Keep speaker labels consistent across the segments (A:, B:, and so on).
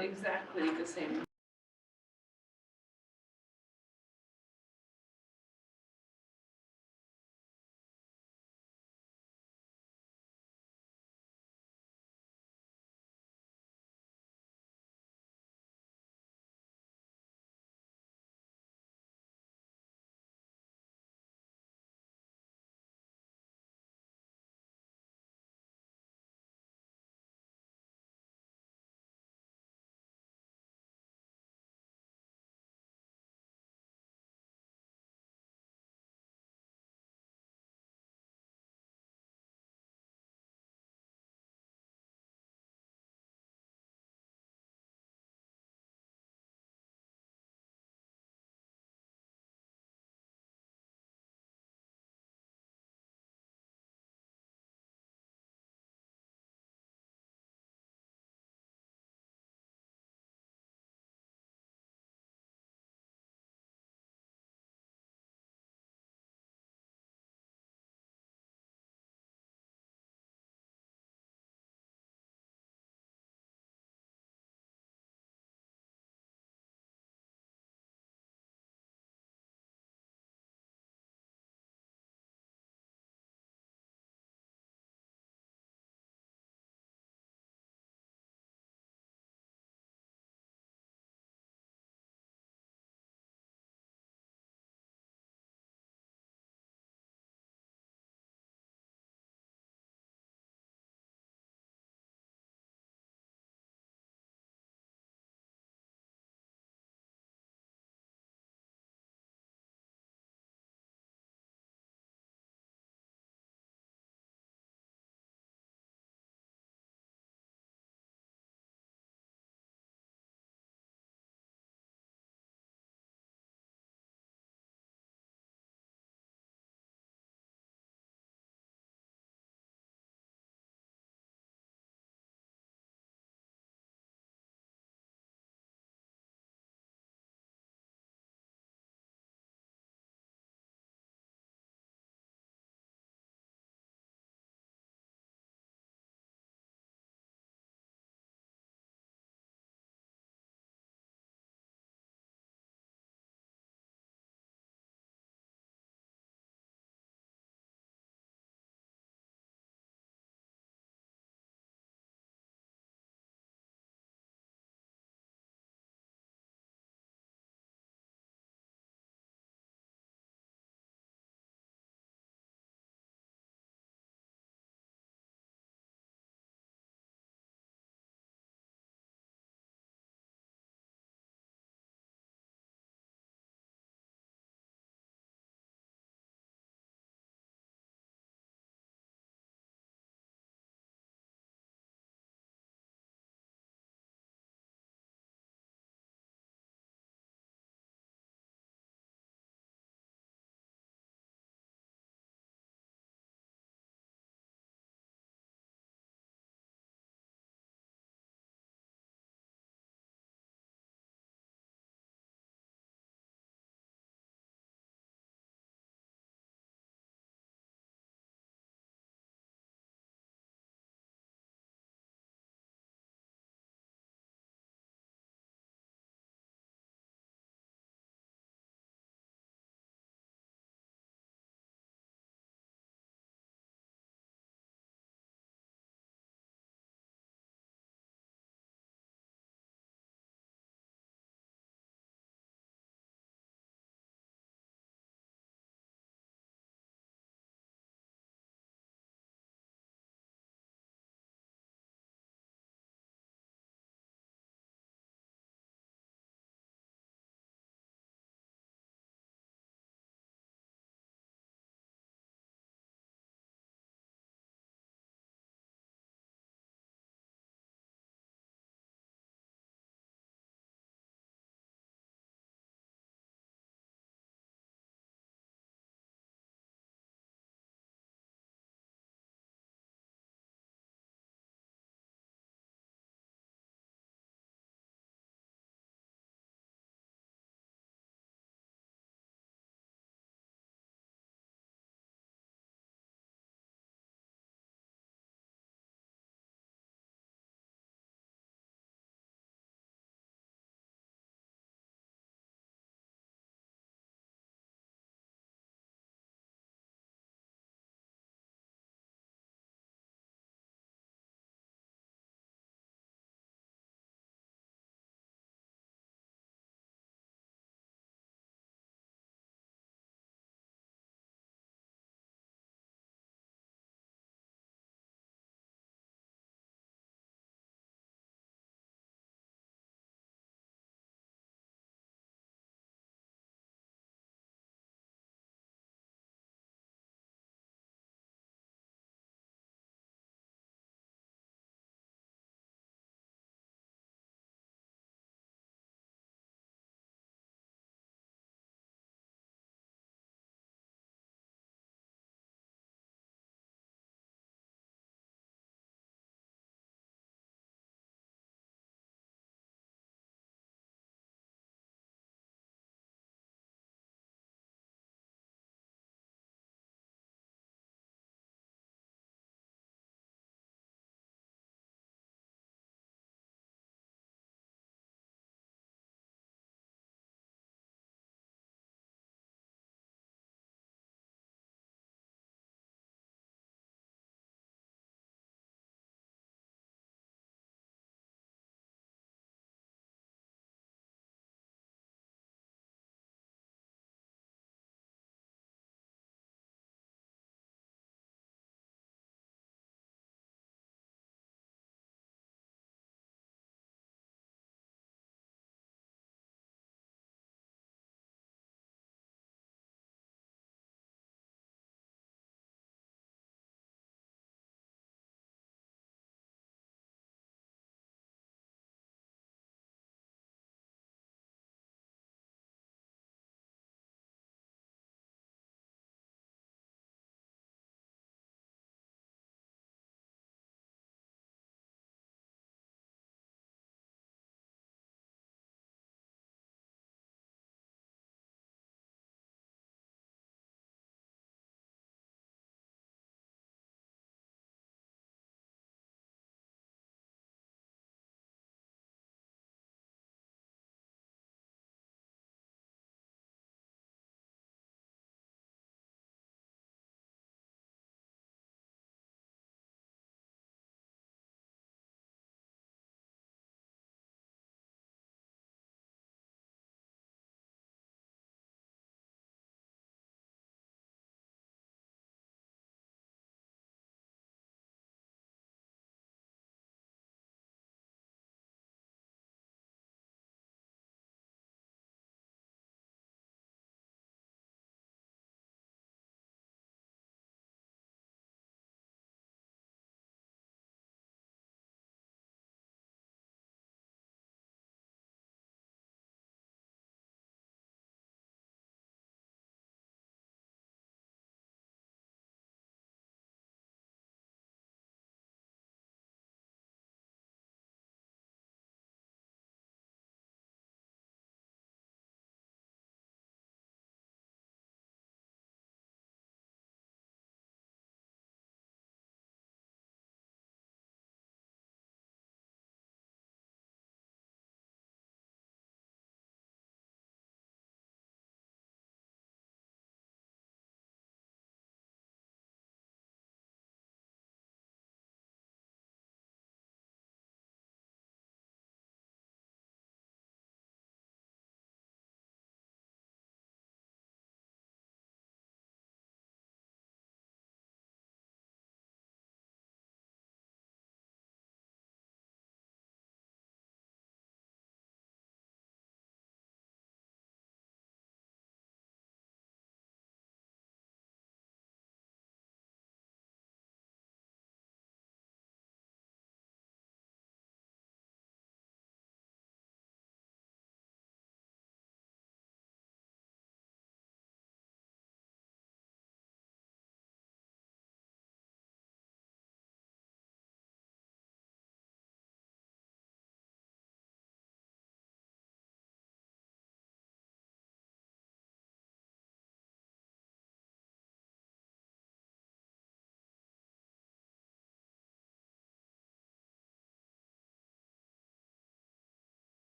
A: exactly the same.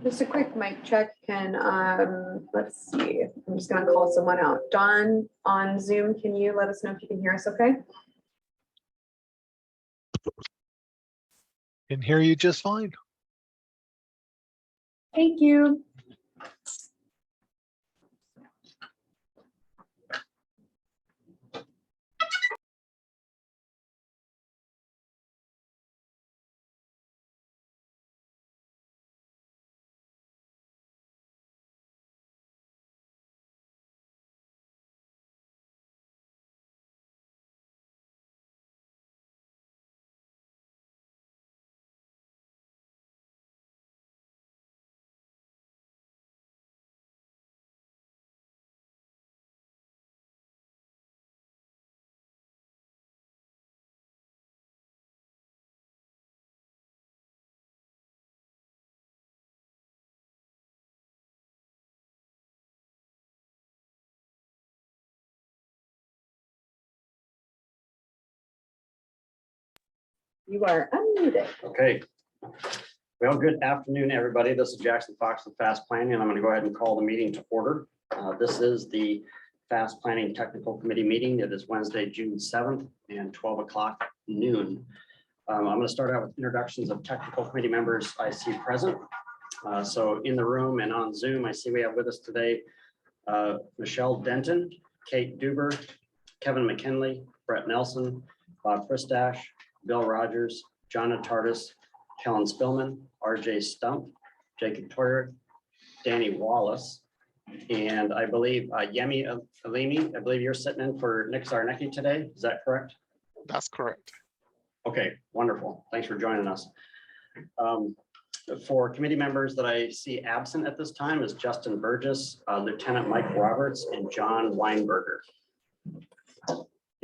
A: Just a quick mic check. Can, let's see, I'm just gonna call someone out. Dawn on Zoom, can you let us know if you can hear us okay?
B: Can hear you just fine.
A: Thank you. You are unmuted.
C: Okay. Well, good afternoon, everybody. This is Jackson Fox with Fast Planning, and I'm going to go ahead and call the meeting to order. This is the Fast Planning Technical Committee meeting. It is Wednesday, June 7th and 12 o'clock noon. I'm going to start out with introductions of technical committee members I see present. So in the room and on Zoom, I see we have with us today Michelle Denton, Kate Duber, Kevin McKinley, Brett Nelson, Bob Pristash, Bill Rogers, John Tardis, Kellen Spillman, RJ Stump, Jacob Toyer, Danny Wallace, and I believe Yemi Alimi. I believe you're sitting in for Nick Zarnecki today. Is that correct?
B: That's correct.
C: Okay, wonderful. Thanks for joining us. For committee members that I see absent at this time is Justin Burgess, Lieutenant Mike Roberts, and John Weinberger.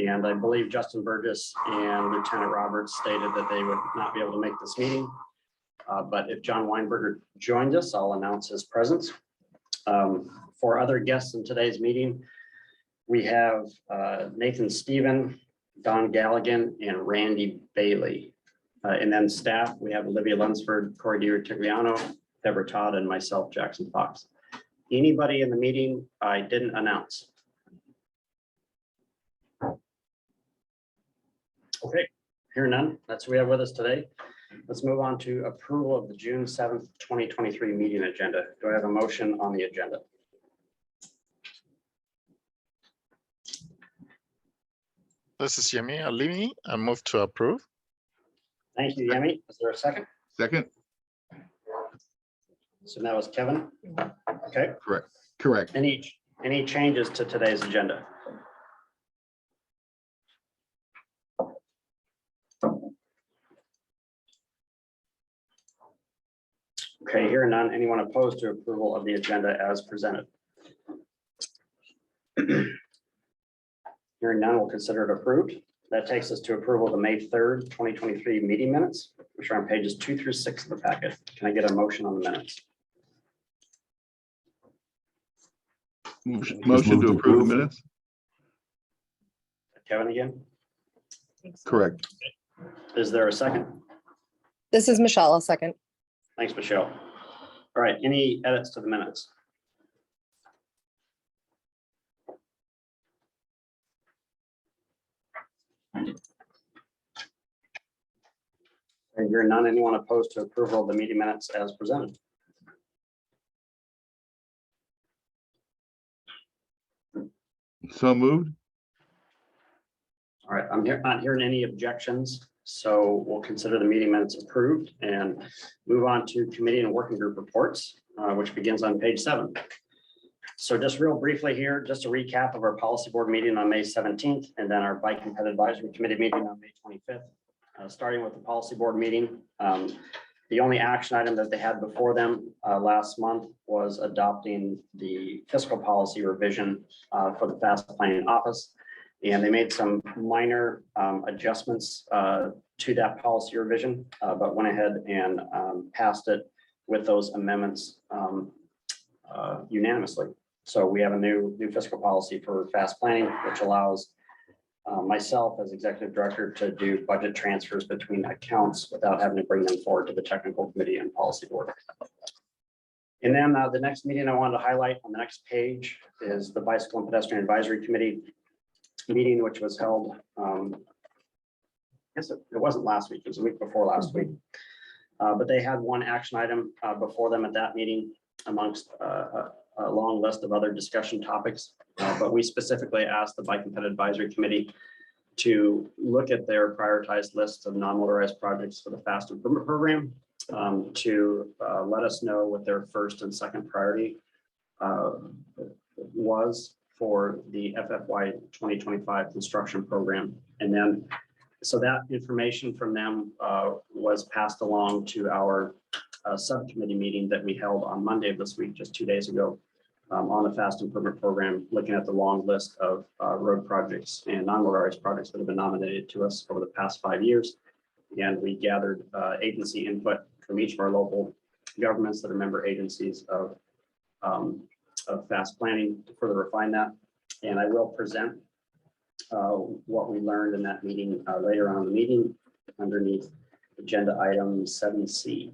C: And I believe Justin Burgess and Lieutenant Roberts stated that they would not be able to make this meeting. But if John Weinberger joins us, I'll announce his presence. For other guests in today's meeting, we have Nathan Stephen, Don Galligan, and Randy Bailey. And then staff, we have Olivia Lunsford, Corey DiRitigliano, Deborah Todd, and myself, Jackson Fox. Anybody in the meeting I didn't announce? Okay, here none. That's who we have with us today. Let's move on to approval of the June 7th, 2023 meeting agenda. Do I have a motion on the agenda?
B: This is Yemi Alimi. I move to approve.
C: Thank you, Yemi. Is there a second?
D: Second,
C: So that was Kevin. Okay,
D: correct.
C: any changes to today's agenda? Okay, here none. Anyone opposed to approval of the agenda as presented? Hearing none, we'll consider it approved. That takes us to approval of the May 3rd, 2023 meeting minutes, which are on pages 2 through 6 of the packet. Can I get a motion on the minutes?
D: Motion to approve the minutes?
C: Kevin again?
D: Correct.
C: Is there a second?
E: This is Michelle, a second.
C: Thanks, Michelle. All right, any edits to the minutes? And hearing none, anyone opposed to approval of the meeting minutes as presented?
D: So moved?
C: All right, I'm not hearing any objections, so we'll consider the meeting minutes approved and move on to committee and working group reports, which begins on page 7. So just real briefly here, just a recap of our policy board meeting on May 17th and then our bike and ped advisory committee meeting on May 25th. Starting with the policy board meeting, the only action item that they had before them last month was adopting the fiscal policy revision for the Fast Planning office. And they made some minor adjustments to that policy revision, but went ahead and passed it with those amendments unanimously. So we have a new fiscal policy for Fast Planning, which allows myself as executive director to do budget transfers between accounts without having to bring them forward to the technical committee and policy board. And then the next meeting I wanted to highlight on the next page is the Bicycle and Pedestrian Advisory Committee meeting, which was held, I guess it wasn't last week, it was the week before last week. But they had one action item before them at that meeting amongst a long list of other discussion topics. But we specifically asked the Bike and Ped Advisory Committee to look at their prioritized list of non-motorized projects for the FAST Improvement Program, to let us know what their first and second priority was for the FFY 2025 construction program. And then, so that information from them was passed along to our subcommittee meeting that we held on Monday of this week, just 2 days ago, on the FAST Improvement Program, looking at the long list of road projects and non-motorized projects that have been nominated to us over the past 5 years. And we gathered agency input from each of our local governments that are member agencies of FAST planning to further refine that. And I will present what we learned in that meeting later on in the meeting underneath agenda item 7C.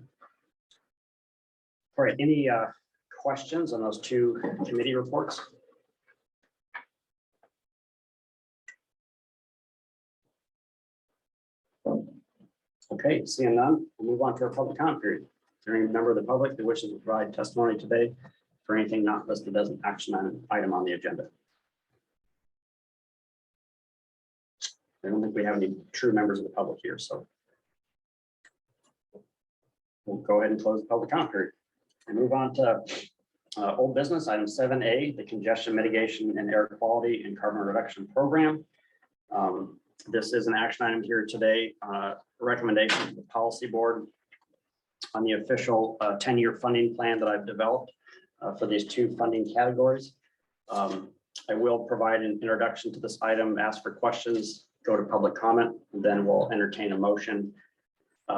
C: All right, any questions on those two committee reports? Okay, seeing none, we'll move on to our public comment period. Is there any member of the public that wishes to provide testimony today for anything not listed as an action item on the agenda? I don't think we have any true members of the public here, so we'll go ahead and close the public comment period and move on to old business, item 7A, the congestion mitigation and air quality and carbon reduction program. This is an action item here today, recommendation to the policy board on the official 10-year funding plan that I've developed for these two funding categories. I will provide an introduction to this item, ask for questions, go to public comment, and then we'll entertain a motion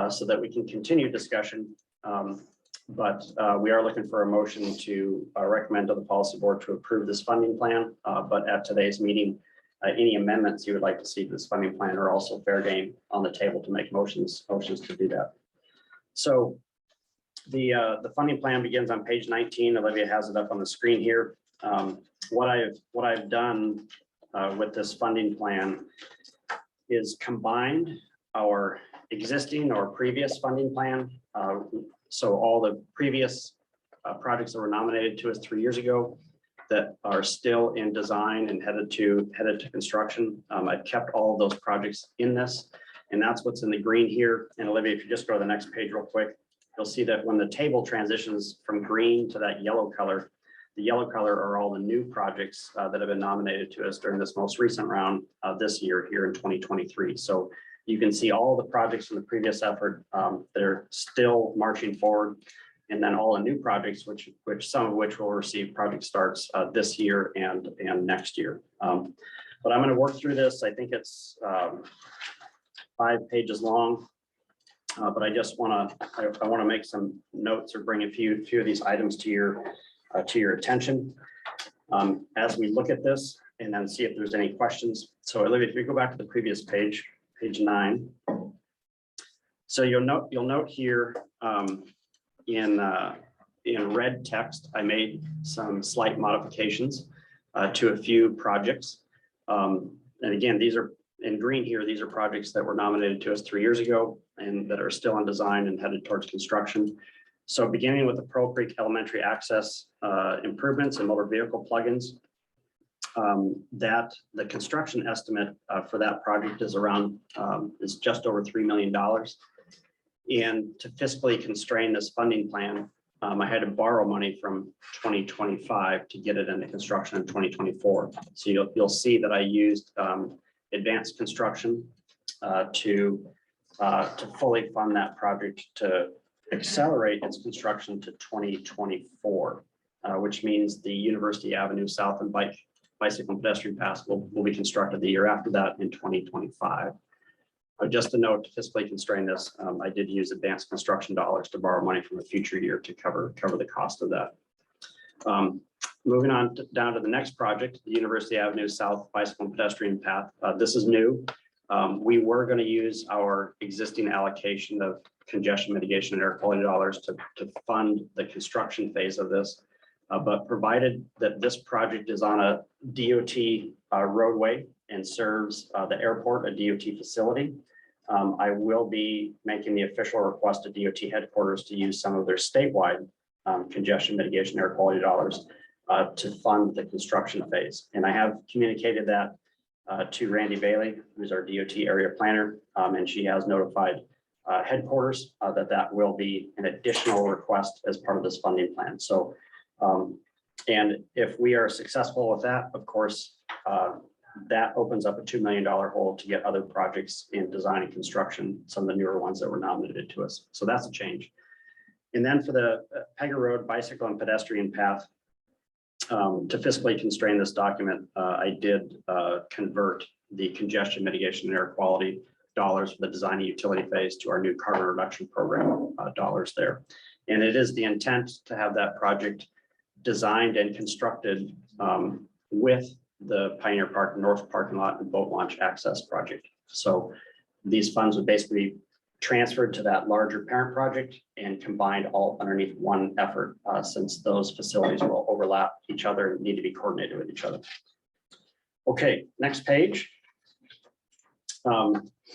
C: so that we can continue discussion. But we are looking for a motion to recommend to the policy board to approve this funding plan. But at today's meeting, any amendments you would like to see to this funding plan are also fair game on the table to make motions to do that. So the funding plan begins on page 19. Olivia has it up on the screen here. What I've done with this funding plan is combined our existing or previous funding plan. So all the previous projects that were nominated to us 3 years ago that are still in design and headed to construction. I've kept all of those projects in this, and that's what's in the green here. And Olivia, if you just go to the next page real quick, you'll see that when the table transitions from green to that yellow color, the yellow color are all the new projects that have been nominated to us during this most recent round this year here in 2023. So you can see all the projects from the previous effort that are still marching forward, and then all the new projects, which some of which will receive project starts this year and next year. But I'm going to work through this. I think it's 5 pages long, but I just want to make some notes or bring a few of these items to your attention as we look at this, and then see if there's any questions. So Olivia, if you go back to the previous page, page 9. So you'll note here in red text, I made some slight modifications to a few projects. And again, these are in green here. These are projects that were nominated to us 3 years ago and that are still in design and headed towards construction. So beginning with the Pearl Creek Elementary access improvements and motor vehicle plugins, that the construction estimate for that project is around is just over $3 million. And to fiscally constrain this funding plan, I had to borrow money from 2025 to get it into construction in 2024. So you'll see that I used advanced construction to fully fund that project, to accelerate its construction to 2024, which means the University Avenue South and bicycle and pedestrian paths will be constructed the year after that in 2025. Just a note, to fiscally constrain this, I did use advanced construction dollars to borrow money from a future year to cover the cost of that. Moving on down to the next project, the University Avenue South bicycle and pedestrian path. This is new. We were going to use our existing allocation of congestion mitigation and air quality dollars to fund the construction phase of this. But provided that this project is on a DOT roadway and serves the airport, a DOT facility, I will be making the official request to DOT headquarters to use some of their statewide congestion mitigation air quality dollars to fund the construction phase. And I have communicated that to Randy Bailey, who's our DOT area planner, and she has notified headquarters that will be an additional request as part of this funding plan. So, and if we are successful with that, of course, that opens up a $2 million hole to get other projects in design and construction, some of the newer ones that were nominated to us. So that's a change. And then for the Pega Road bicycle and pedestrian path, to fiscally constrain this document, I did convert the congestion mitigation and air quality dollars for the design and utility phase to our new carbon reduction program dollars there. And it is the intent to have that project designed and constructed with the Pioneer Park North parking lot and boat launch access project. So these funds would basically be transferred to that larger parent project and combined all underneath one effort, since those facilities will overlap each other and need to be coordinated with each other. Okay, next page.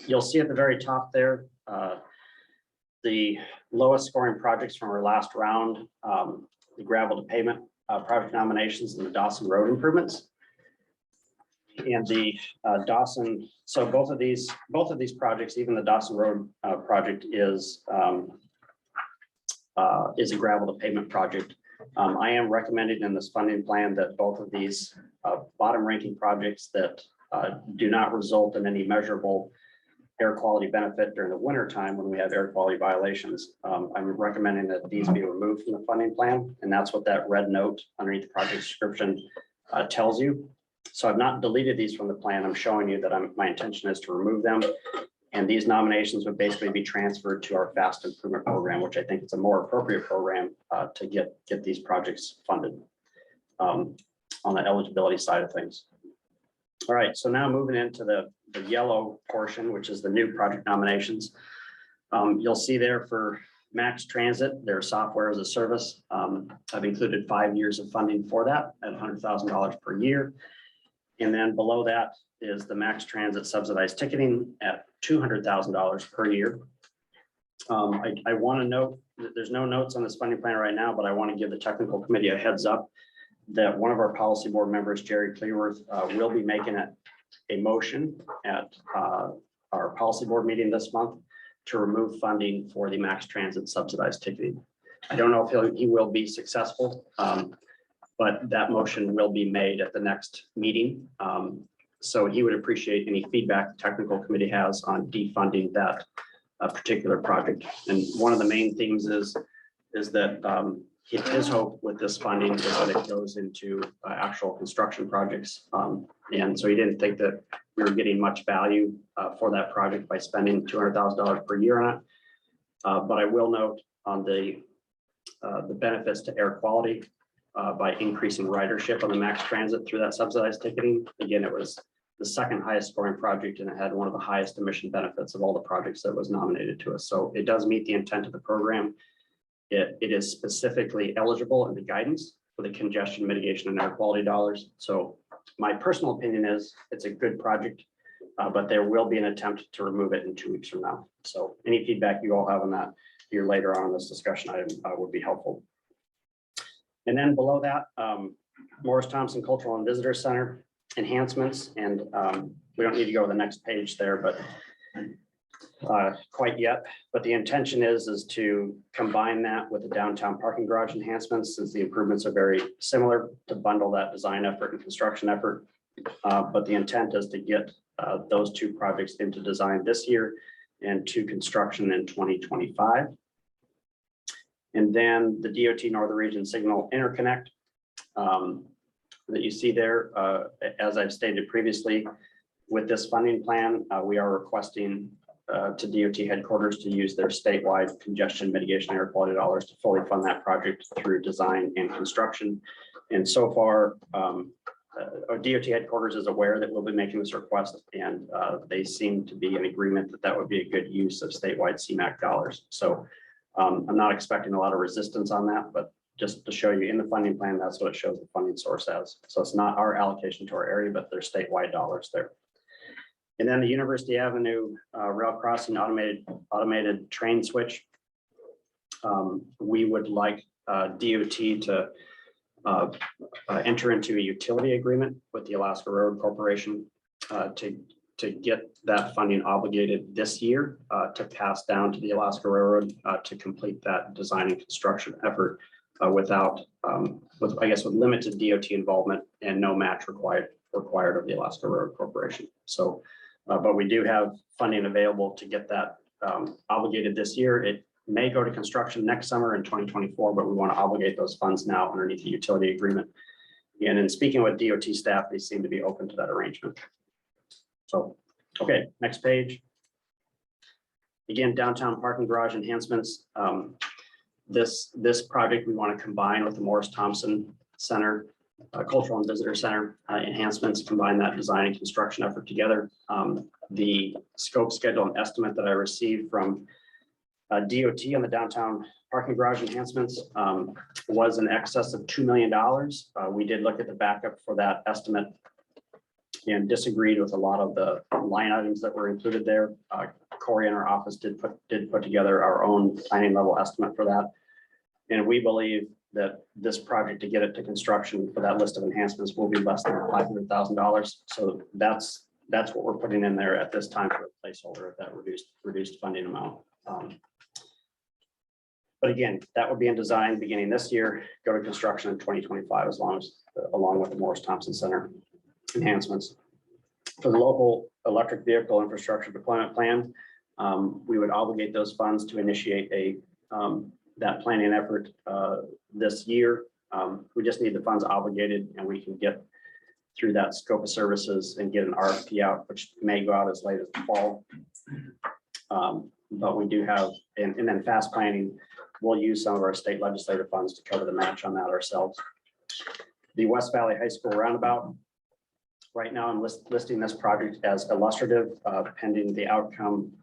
C: You'll see at the very top there, the lowest scoring projects from our last round, the gravel to pavement project nominations and the Dawson Road improvements. And the Dawson, so both of these projects, even the Dawson Road project is a gravel to pavement project. I am recommending in this funding plan that both of these bottom ranking projects that do not result in any measurable air quality benefit during the winter time when we have air quality violations. I'm recommending that these be removed from the funding plan, and that's what that red note underneath the project description tells you. So I've not deleted these from the plan. I'm showing you that my intention is to remove them. And these nominations would basically be transferred to our fast improvement program, which I think is a more appropriate program to get these projects funded on the eligibility side of things. All right, so now moving into the yellow portion, which is the new project nominations. You'll see there for Max Transit, their software as a service. I've included 5 years of funding for that at $100,000 per year. And then below that is the Max Transit subsidized ticketing at $200,000 per year. I want to note that there's no notes on this funding plan right now, but I want to give the technical committee a heads up that one of our policy board members, Jerry Clearworth, will be making a motion at our policy board meeting this month to remove funding for the Max Transit subsidized ticketing. I don't know if he will be successful, but that motion will be made at the next meeting. So he would appreciate any feedback the technical committee has on defunding that particular project. And one of the main themes is that his hope with this funding is that it goes into actual construction projects. And so he didn't think that we were getting much value for that project by spending $200,000 per year on it. But I will note on the benefits to air quality by increasing ridership on the Max Transit through that subsidized ticketing. Again, it was the second highest scoring project and it had one of the highest emission benefits of all the projects that was nominated to us. So it does meet the intent of the program. It is specifically eligible in the guidance for the congestion mitigation and air quality dollars. So my personal opinion is it's a good project, but there will be an attempt to remove it in 2 weeks from now. So any feedback you all have on that here later on in this discussion item would be helpful. And then below that, Morris Thompson Cultural and Visitor Center enhancements. And we don't need to go to the next page there, but quite yet. But the intention is to combine that with the downtown parking garage enhancements, since the improvements are very similar, to bundle that design effort and construction effort. But the intent is to get those two projects into design this year and to construction in 2025. And then the DOT Northern Region Signal Interconnect that you see there, as I've stated previously, with this funding plan, we are requesting to DOT headquarters to use their statewide congestion mitigation air quality dollars to fully fund that project through design and construction. And so far, DOT headquarters is aware that we'll be making this request, and they seem to be in agreement that that would be a good use of statewide CMAQ dollars. So I'm not expecting a lot of resistance on that, but just to show you in the funding plan, that's what it shows the funding source as. So it's not our allocation to our area, but they're statewide dollars there. And then the University Avenue rail crossing automated train switch. We would like DOT to enter into a utility agreement with the Alaska Railroad Corporation to get that funding obligated this year to pass down to the Alaska Railroad to complete that design and construction effort with limited DOT involvement and no match required of the Alaska Railroad Corporation. So, but we do have funding available to get that obligated this year. It may go to construction next summer in 2024, but we want to obligate those funds now underneath the utility agreement. And in speaking with DOT staff, they seem to be open to that arrangement. So, okay, next page. Again, downtown parking garage enhancements. This project we want to combine with the Morris Thompson Center, Cultural and Visitor Center enhancements, combine that design and construction effort together. The scope, schedule, and estimate that I received from DOT on the downtown parking garage enhancements was in excess of $2 million. We did look at the backup for that estimate and disagreed with a lot of the line items that were included there. Corey in our office did put together our own planning level estimate for that. And we believe that this project, to get it to construction for that list of enhancements, will be less than $500,000. So that's what we're putting in there at this time for a placeholder at that reduced funding amount. But again, that would be in design beginning this year, go to construction in 2025, along with the Morris Thompson Center enhancements. For the local electric vehicle infrastructure deployment plan, we would obligate those funds to initiate that planning effort this year. We just need the funds obligated, and we can get through that scope of services and get an RFP out, which may go out as late as the fall. But we do have, and then fast planning, we'll use some of our state legislative funds to cover the match on that ourselves. The West Valley High School roundabout. Right now, I'm listing this project as illustrative, pending the outcome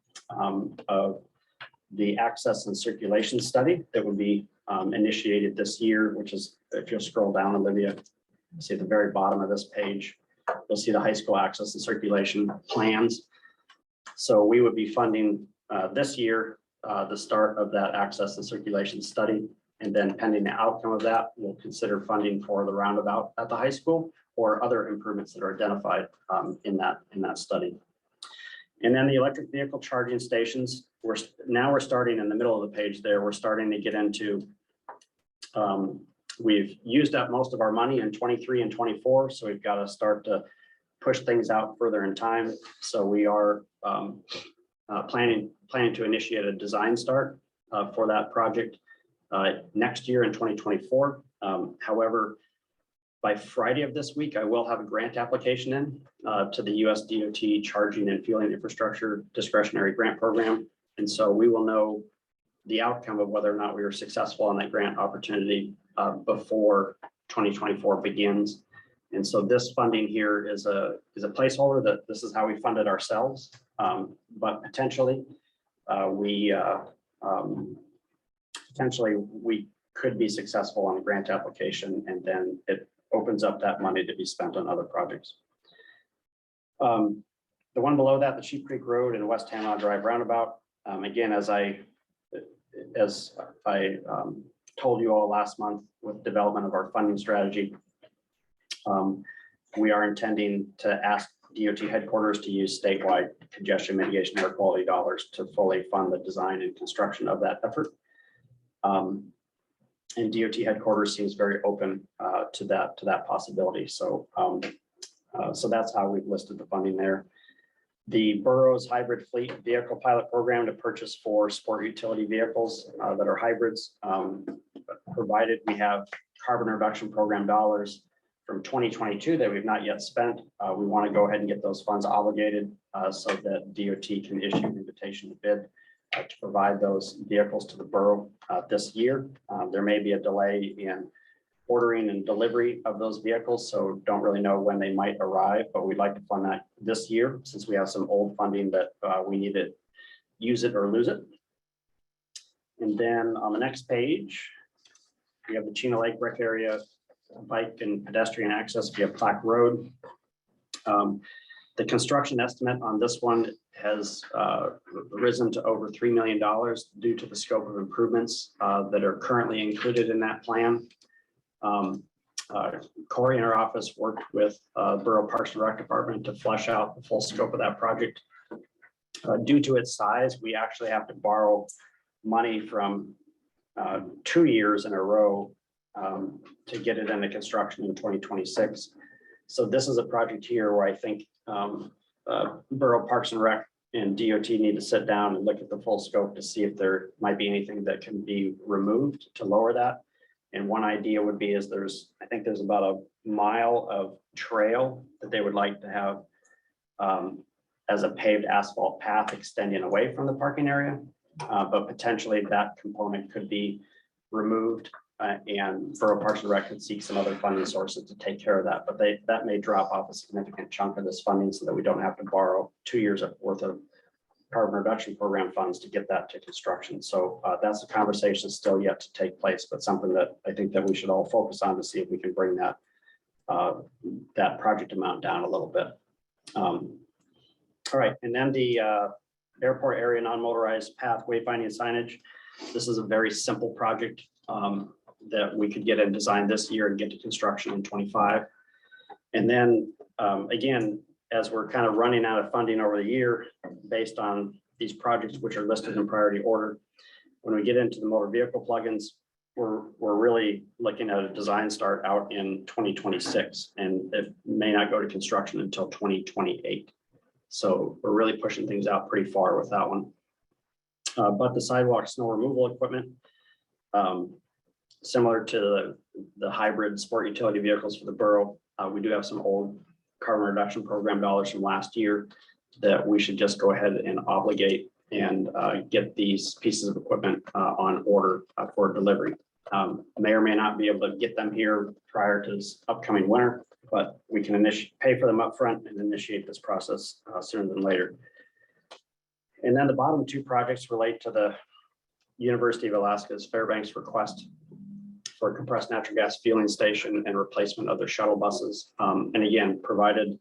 C: of the access and circulation study that would be initiated this year, which is, if you'll scroll down, Olivia, see at the very bottom of this page, you'll see the high school access and circulation plans. So we would be funding this year the start of that access and circulation study, and then pending the outcome of that, we'll consider funding for the roundabout at the high school or other improvements that are identified in that study. And then the electric vehicle charging stations, we're starting in the middle of the page there. We're starting to get into, we've used up most of our money in 23 and 24, so we've got to start to push things out further in time. So we are planning to initiate a design start for that project next year in 2024. However, by Friday of this week, I will have a grant application in to the US DOT Charging and Fueling Infrastructure Discretionary Grant Program. And so we will know the outcome of whether or not we were successful on that grant opportunity before 2024 begins. And so this funding here is a placeholder that this is how we fund it ourselves. But potentially we could be successful on a grant application, and then it opens up that money to be spent on other projects. The one below that, the Sheep Creek Road and West Hanau Drive roundabout. Again, as I told you all last month with development of our funding strategy, we are intending to ask DOT headquarters to use statewide congestion mitigation air quality dollars to fully fund the design and construction of that effort. And DOT headquarters seems very open to that possibility. So, so that's how we've listed the funding there. The borough's hybrid fleet vehicle pilot program to purchase 4 sport utility vehicles that are hybrids, provided we have carbon reduction program dollars from 2022 that we've not yet spent. We want to go ahead and get those funds obligated so that DOT can issue an invitation to bid to provide those vehicles to the borough this year. There may be a delay in ordering and delivery of those vehicles, so don't really know when they might arrive, but we'd like to fund that this year since we have some old funding that we need to use it or lose it. And then on the next page, we have the Chino Lake Rec Area bike and pedestrian access via Plaque Road. The construction estimate on this one has risen to over $3 million due to the scope of improvements that are currently included in that plan. Corey in our office worked with Borough Parks and Rec Department to flesh out the full scope of that project. Due to its size, we actually have to borrow money from 2 years in a row to get it into construction in 2026. So this is a project here where I think Borough Parks and Rec and DOT need to sit down and look at the full scope to see if there might be anything that can be removed to lower that. And one idea would be is I think there's about a mile of trail that they would like to have as a paved asphalt path extending away from the parking area. But potentially that component could be removed and Borough Parks and Rec could seek some other funding sources to take care of that. But that may drop off a significant chunk of this funding so that we don't have to borrow 2 years worth of carbon reduction program funds to get that to construction. So that's a conversation still yet to take place, but something that I think that we should all focus on to see if we can bring that that project amount down a little bit. All right, and then the airport area non-motorized path wayfinding signage. This is a very simple project that we could get and design this year and get to construction in 25. And then again, as we're kind of running out of funding over the year based on these projects, which are listed in priority order, when we get into the motor vehicle plugins, we're really looking at a design start out in 2026, and it may not go to construction until 2028. So we're really pushing things out pretty far with that one. But the sidewalk snow removal equipment, similar to the hybrid sport utility vehicles for the borough, we do have some old carbon reduction program dollars from last year that we should just go ahead and obligate and get these pieces of equipment on order for delivery. May or may not be able to get them here prior to this upcoming winter, but we can pay for them upfront and initiate this process sooner than later. And then the bottom two projects relate to the University of Alaska's Fairbanks request for a compressed natural gas fueling station and replacement of their shuttle buses. And again, provided,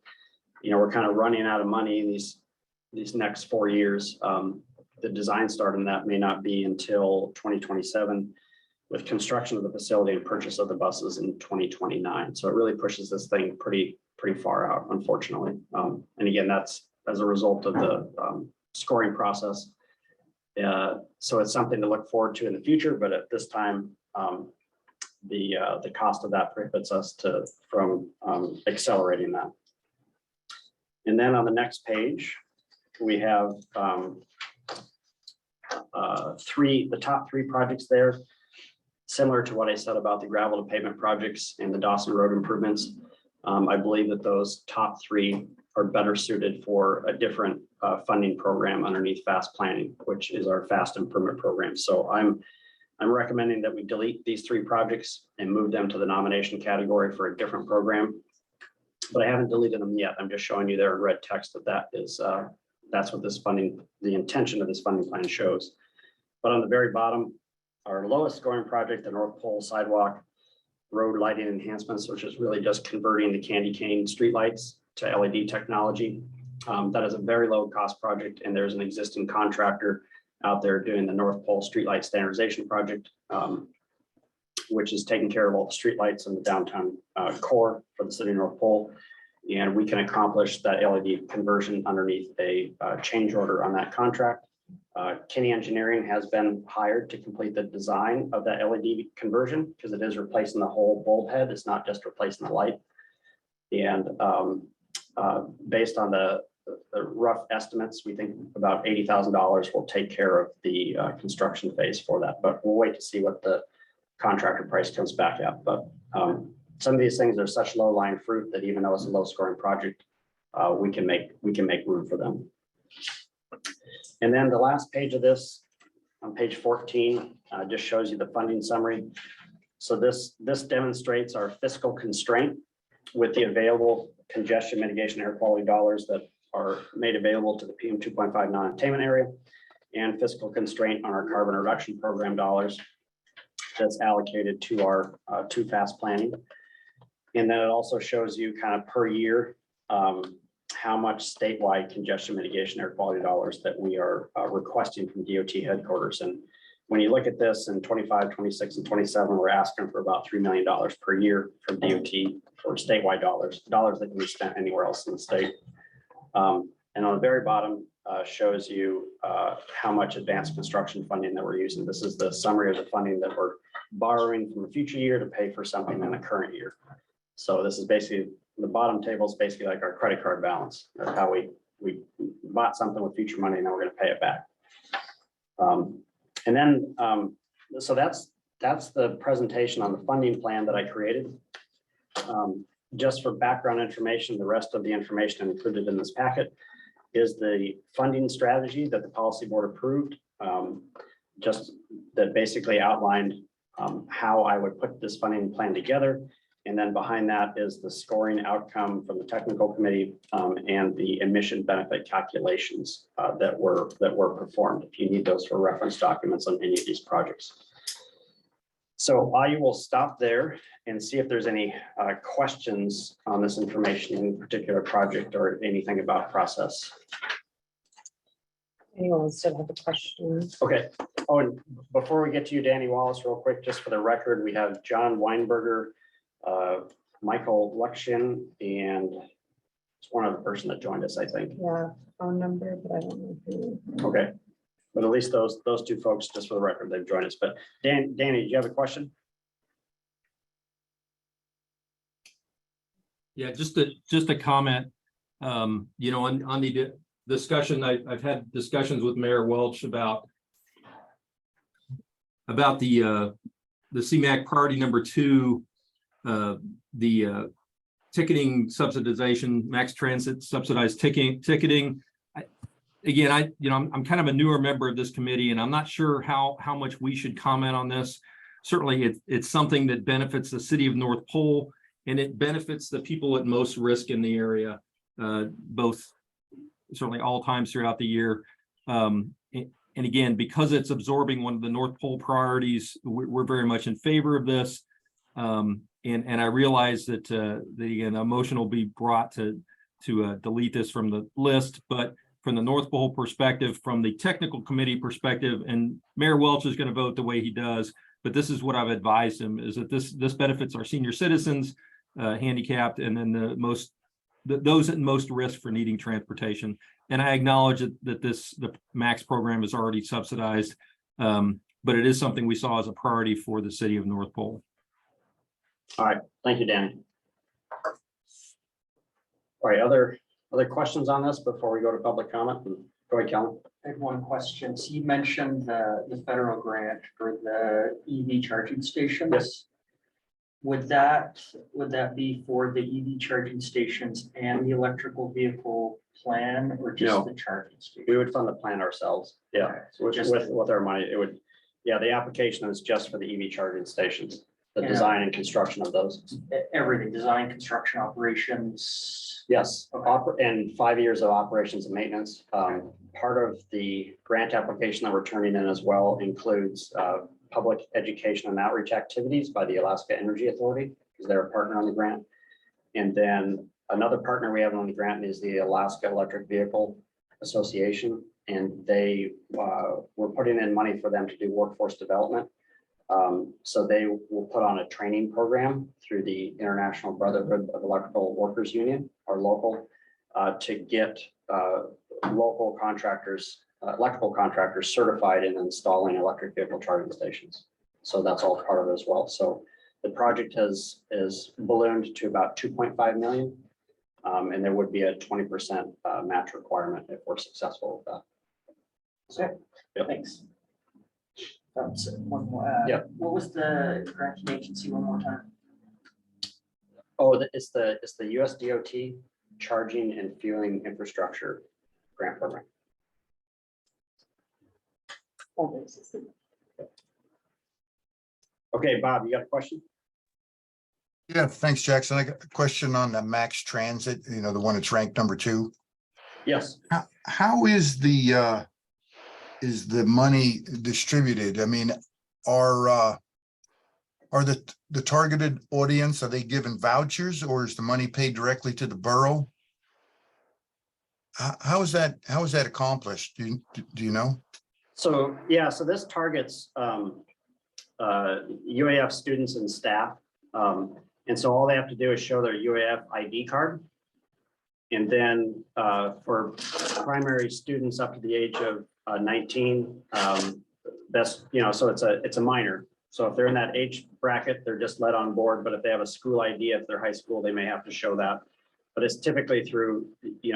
C: we're kind of running out of money in these next 4 years, the design start in that may not be until 2027, with construction of the facility and purchase of the buses in 2029. So it really pushes this thing pretty far out, unfortunately. And again, that's as a result of the scoring process. So it's something to look forward to in the future, but at this time, the cost of that prohibits us from accelerating that. And then on the next page, we have the top three projects there. Similar to what I said about the gravel to pavement projects and the Dawson Road improvements. I believe that those top three are better suited for a different funding program underneath fast planning, which is our fast improvement program. So I'm recommending that we delete these three projects and move them to the nomination category for a different program. But I haven't deleted them yet. I'm just showing you there in red text that's what this funding, the intention of this funding plan shows. But on the very bottom, our lowest scoring project, the North Pole Sidewalk Road Lighting Enhancements, which is really just converting the candy cane streetlights to LED technology. That is a very low cost project, and there's an existing contractor out there doing the North Pole Streetlight Standardization Project, which is taking care of all the streetlights in the downtown core for the city of North Pole. And we can accomplish that LED conversion underneath a change order on that contract. Kinney Engineering has been hired to complete the design of that LED conversion because it is replacing the whole bulb head. It's not just replacing the light. And based on the rough estimates, we think about $80,000 will take care of the construction phase for that. But we'll wait to see what the contractor price comes back at. But some of these things are such low lying fruit that even though it's a low scoring project, we can make room for them. And then the last page of this, on page 14, just shows you the funding summary. So this demonstrates our fiscal constraint with the available congestion mitigation air quality dollars that are made available to the PM 2.5 non-attainment area, and fiscal constraint on our carbon reduction program dollars that's allocated to our to fast planning. And then it also shows you kind of per year how much statewide congestion mitigation air quality dollars that we are requesting from DOT headquarters. And when you look at this in 25, 26, and 27, we're asking for about $3 million per year from DOT for statewide dollars that can be spent anywhere else in the state. And on the very bottom shows you how much advanced construction funding that we're using. This is the summary of the funding that we're borrowing from a future year to pay for something in the current year. So this is basically, the bottom table is basically like our credit card balance. That's how we bought something with future money and now we're going to pay it back. And then, so that's the presentation on the funding plan that I created. Just for background information, the rest of the information included in this packet is the funding strategy that the policy board approved. Just that basically outlined how I would put this funding plan together. And then behind that is the scoring outcome from the technical committee and the emission benefit calculations that were performed. If you need those for reference documents on any of these projects. So I will stop there and see if there's any questions on this information in particular project or anything about process.
A: Anyone still have a question?
C: Okay. Oh, and before we get to you, Danny Wallace, real quick, just for the record, we have John Weinberger, Michael Luxian, and it's one other person that joined us, I think.
A: Yeah, phone number, but I don't know who.
C: Okay. But at least those two folks, just for the record, they've joined us. But Danny, do you have a question?
F: Yeah, just a comment. You know, on the discussion, I've had discussions with Mayor Welch about the CMAQ priority number 2, the ticketing subsidization, max transit subsidized ticketing. Again, I'm kind of a newer member of this committee, and I'm not sure how much we should comment on this. Certainly, it's something that benefits the city of North Pole, and it benefits the people at most risk in the area, both certainly all times throughout the year. And again, because it's absorbing one of the North Pole priorities, we're very much in favor of this. And I realize that the motion will be brought to delete this from the list, but from the North Pole perspective, from the technical committee perspective, and Mayor Welch is going to vote the way he does, but this is what I've advised him, is that this benefits our senior citizens, handicapped, and then those at most risk for needing transportation. And I acknowledge that the MAX program is already subsidized, but it is something we saw as a priority for the city of North Pole.
C: All right, thank you, Danny. All right, other questions on this before we go to public comment? Go ahead, Kellen.
G: I had one question. So you mentioned the federal grant for the EV charging stations.
C: Yes.
G: Would that be for the EV charging stations and the electrical vehicle plan, or just
C: No.
G: the charging station?
C: We would fund the plan ourselves. Yeah,
G: Okay, so just
C: with our money, it would, yeah, the application is just for the EV charging stations, the
G: Yeah.
C: design and construction of those.
G: everything, design, construction, operations.
C: Yes,
G: Okay.
C: and 5 years of operations and maintenance. Part of the grant application that we're turning in as well includes public education and outreach activities by the Alaska Energy Authority, because they're a partner on the grant. And then another partner we have on the grant is the Alaska Electric Vehicle Association, and we're putting in money for them to do workforce development. So they will put on a training program through the International Brotherhood of Electrical Workers Union, or local, to get local contractors, electrical contractors certified in installing electric vehicle charging stations. So that's all part of it as well. So the project is ballooned to about 2.5 million. And there would be a 20% match requirement if we're successful with that.
G: Okay,
C: Yep.
G: thanks. That's one more.
C: Yeah.
G: What was the granting agency one more time?
C: Oh, it's the US DOT charging and fueling infrastructure grant program. Okay, Bob, you got a question?
H: Yeah, thanks, Jackson. I got a question on the Max Transit, the one that's ranked number 2.
C: Yes.
H: How is the money distributed? I mean, are the targeted audience, are they given vouchers or is the money paid directly to the borough? How is that accomplished? Do you know?
C: So, yeah, so this targets UAF students and staff. And so all they have to do is show their UAF ID card. And then for primary students up to the age of 19, that's, so it's a minor. So if they're in that age bracket, they're just let on board. But if they have a school ID, if they're high school, they may have to show that. But it's typically through,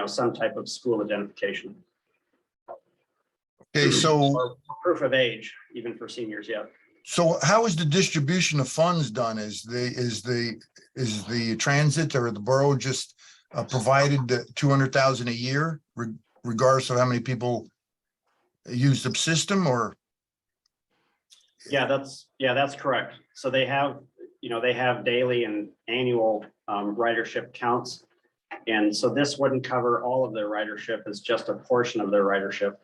C: some type of school identification.
H: Okay, so,
C: Or proof of age, even for seniors, yeah.
H: so how is the distribution of funds done? Is the transit or the borough just provided the 200,000 a year, regardless of how many people use the system, or?
C: Yeah, that's correct. So they have daily and annual ridership counts. And so this wouldn't cover all of their ridership, it's just a portion of their ridership.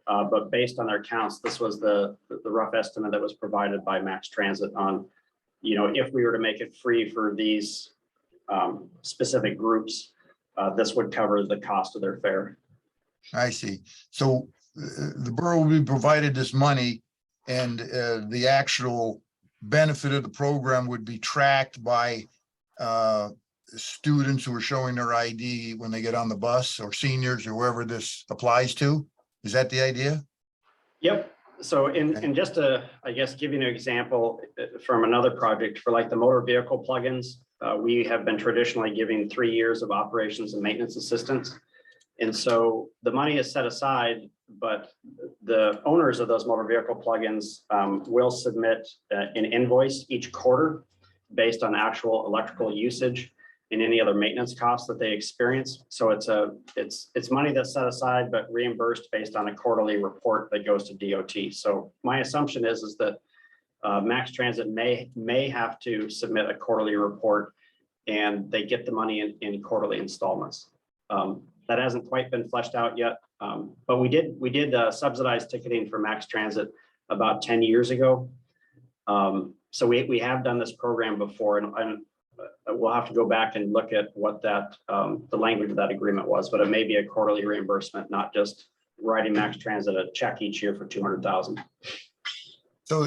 C: But based on their counts, this was the rough estimate that was provided by Max Transit on, if we were to make it free for these specific groups, this would cover the cost of their fare.
H: I see. So the borough will be provided this money and the actual benefit of the program would be tracked by students who are showing their ID when they get on the bus, or seniors, or whoever this applies to. Is that the idea?
C: Yep. So and just to, I guess, give you an example from another project for like the motor vehicle plugins, we have been traditionally giving 3 years of operations and maintenance assistance. And so the money is set aside, but the owners of those motor vehicle plugins will submit an invoice each quarter based on actual electrical usage and any other maintenance costs that they experience. So it's money that's set aside, but reimbursed based on a quarterly report that goes to DOT. So my assumption is that Max Transit may have to submit a quarterly report, and they get the money in quarterly installments. That hasn't quite been fleshed out yet, but we did subsidized ticketing for Max Transit about 10 years ago. So we have done this program before, and we'll have to go back and look at what that the language of that agreement was, but it may be a quarterly reimbursement, not just writing Max Transit a check each year for 200,000.
H: So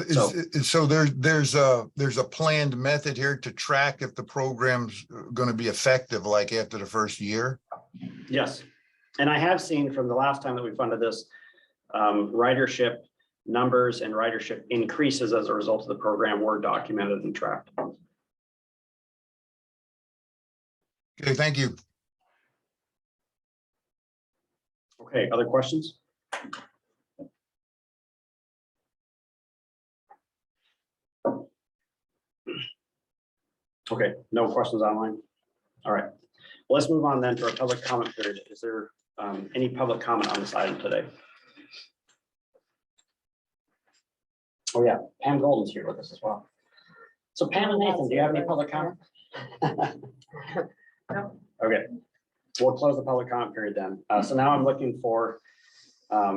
H: there's a planned method here to track if the program's going to be effective, like after the first year?
C: Yes, and I have seen from the last time that we funded this, ridership numbers and ridership increases as a result of the program were documented and tracked.
H: Okay, thank you.
C: Okay, other questions? Okay, no questions online. All right, well, let's move on then to our public comment period. Is there any public comment on this item today? Oh yeah, Pam Golden's here with us as well. So Pam and Nathan, do you have any public comment?
A: No.
C: Okay, we'll close the public comment period then. So now I'm looking for a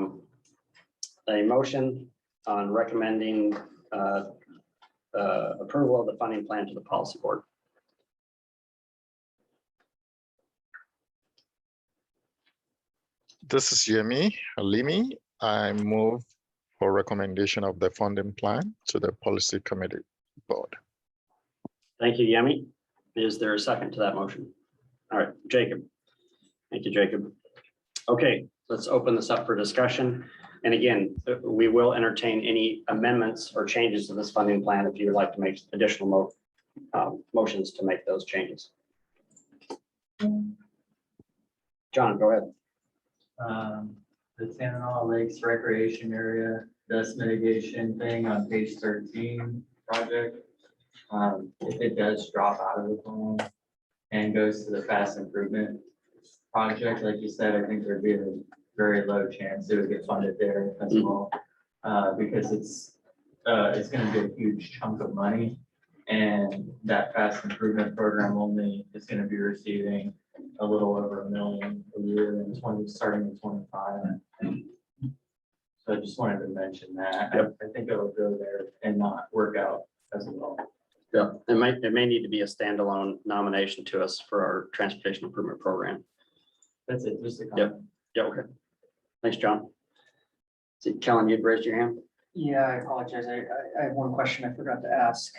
C: motion on recommending approval of the funding plan to the policy board.
B: This is Yemi Alimi. I move for recommendation of the funding plan to the policy committee board.
C: Thank you, Yemi. Is there a second to that motion? All right, Jacob. Thank you, Jacob. Okay, let's open this up for discussion. And again, we will entertain any amendments or changes to this funding plan if you would like to make additional motions to make those changes. John, go ahead.
I: The Tanana Lakes Recreation Area dust mitigation thing on page 13 project. If it does drop out of the plan and goes to the fast improvement project, like you said, I think there'd be a very low chance it would get funded there as well. Because it's it's gonna be a huge chunk of money. And that fast improvement program only is gonna be receiving a little over $1 million a year in starting in 25. So I just wanted to mention that. I think it'll go there and not work out as well.
C: Yeah, it may need to be a standalone nomination to us for our transportation improvement program.
I: That's it, just a
C: Yep.
I: comment.
C: Yeah, okay. Thanks, John. See, Kellen, you'd raised your hand?
G: Yeah, I apologize. I have one question I forgot to ask.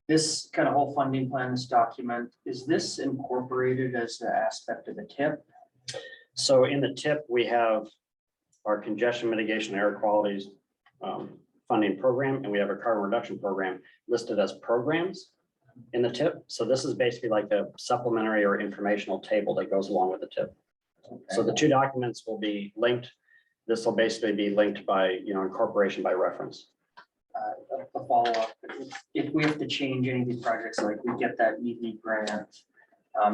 G: This kind of whole funding plan, this document, is this incorporated as an aspect of the tip?
C: So in the tip, we have our congestion mitigation air qualities funding program, and we have a carbon reduction program listed as programs in the tip. So this is basically like a supplementary or informational table that goes along with the tip. So the two documents will be linked. This will basically be linked by, incorporation by reference.
G: A follow-up, if we have to change any of these projects, like we get that EV grant,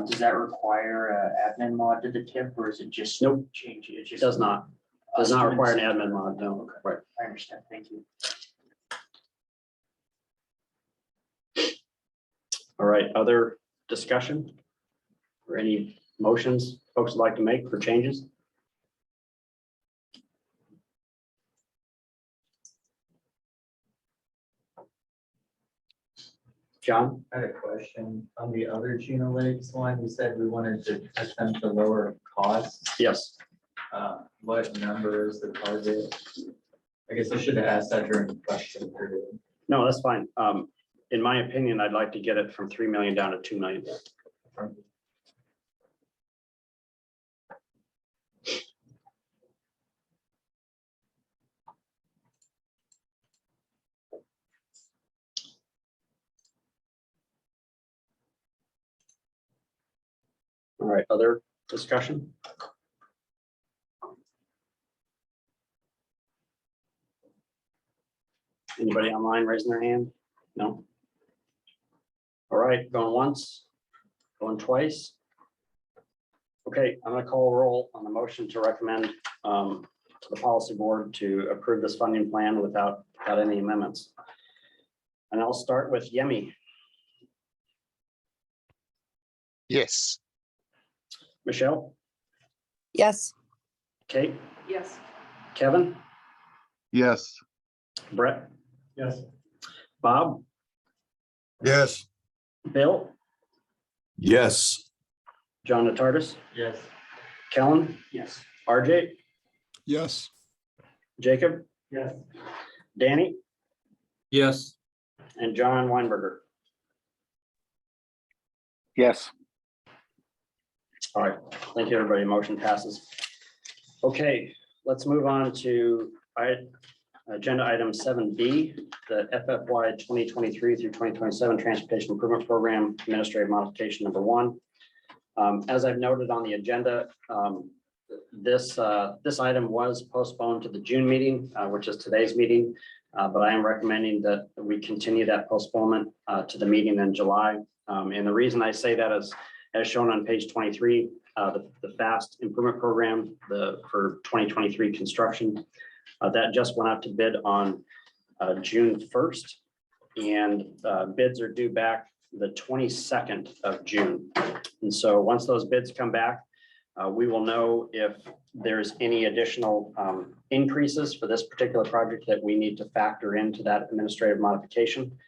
G: does that require a admin mod to the tip, or is it just?
C: Nope.
G: Change it?
C: It does not require an admin mod, no. Right.
G: I understand, thank you.
C: All right, other discussion? Or any motions folks would like to make for changes? John?
I: I had a question on the other Chino Lakes one. You said we wanted to attempt to lower costs.
C: Yes.
I: What number is the target? I guess I should have asked that during the question period.
C: No, that's fine. In my opinion, I'd like to get it from 3 million down to 2 million. All right, other discussion? Anybody online raising their hand? No? All right, going once, going twice. Okay, I'm gonna call a roll on the motion to recommend to the policy board to approve this funding plan without any amendments. And I'll start with Yemi.
B: Yes.
C: Michelle,
E: Yes.
C: Kate,
A: Yes.
C: Kevin,
D: Yes.
C: Brett,
G: Yes.
C: Bob,
H: Yes.
C: Bill,
J: Yes.
C: John Natardis,
I: Yes.
C: Kellen,
G: Yes.
C: RJ,
J: Yes.
C: Jacob,
G: Yes.
C: Danny,
F: Yes.
C: and John Weinberger.
J: Yes.
C: All right, thank you, everybody. Motion passes. Okay, let's move on to agenda item 7B, the FFY 2023 through 2027 Transportation Improvement Program Administrative Modification number 1. As I've noted on the agenda, this item was postponed to the June meeting, which is today's meeting, but I am recommending that we continue that postponement to the meeting in July. And the reason I say that is, as shown on page 23, the FAST improvement program for 2023 construction, that just went out to bid on June 1st, and bids are due back the 22nd of June. And so once those bids come back, we will know if there's any additional increases for this particular project that we need to factor into that administrative modification.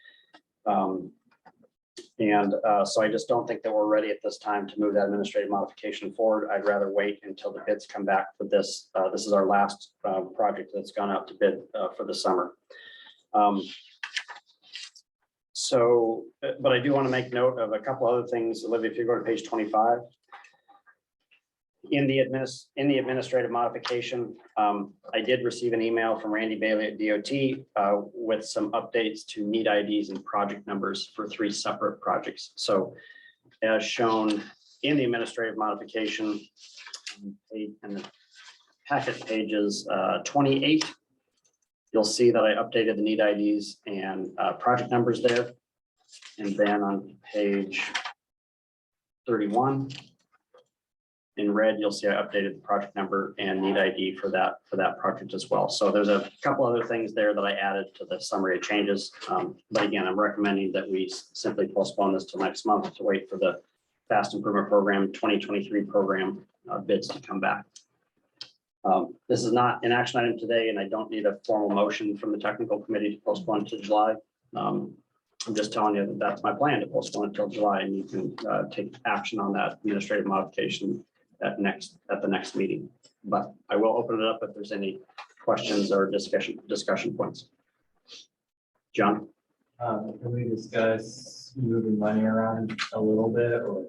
C: So I just don't think that we're ready at this time to move that administrative modification forward. I'd rather wait until the bids come back for this. This is our last project that's gone out to bid for the summer. But I do want to make note of a couple other things. Olivia, if you go to page 25. In the administrative modification, I did receive an email from Randy Bailey at DOT with some updates to need IDs and project numbers for 3 separate projects. So as shown in the administrative modification in the packet pages 28, you'll see that I updated the need IDs and project numbers there. And then on page 31, in red, you'll see I updated the project number and need ID for that project as well. So there's a couple other things there that I added to the summary of changes. But again, I'm recommending that we simply postpone this till next month to wait for the Fast Improvement Program 2023 program bids to come back. This is not an action item today, and I don't need a formal motion from the technical committee to postpone to July. I'm just telling you that that's my plan, to postpone it till July, and you can take action on that administrative modification at the next meeting. But I will open it up if there's any questions or discussion points. John?
I: Can we discuss moving money around a little bit or?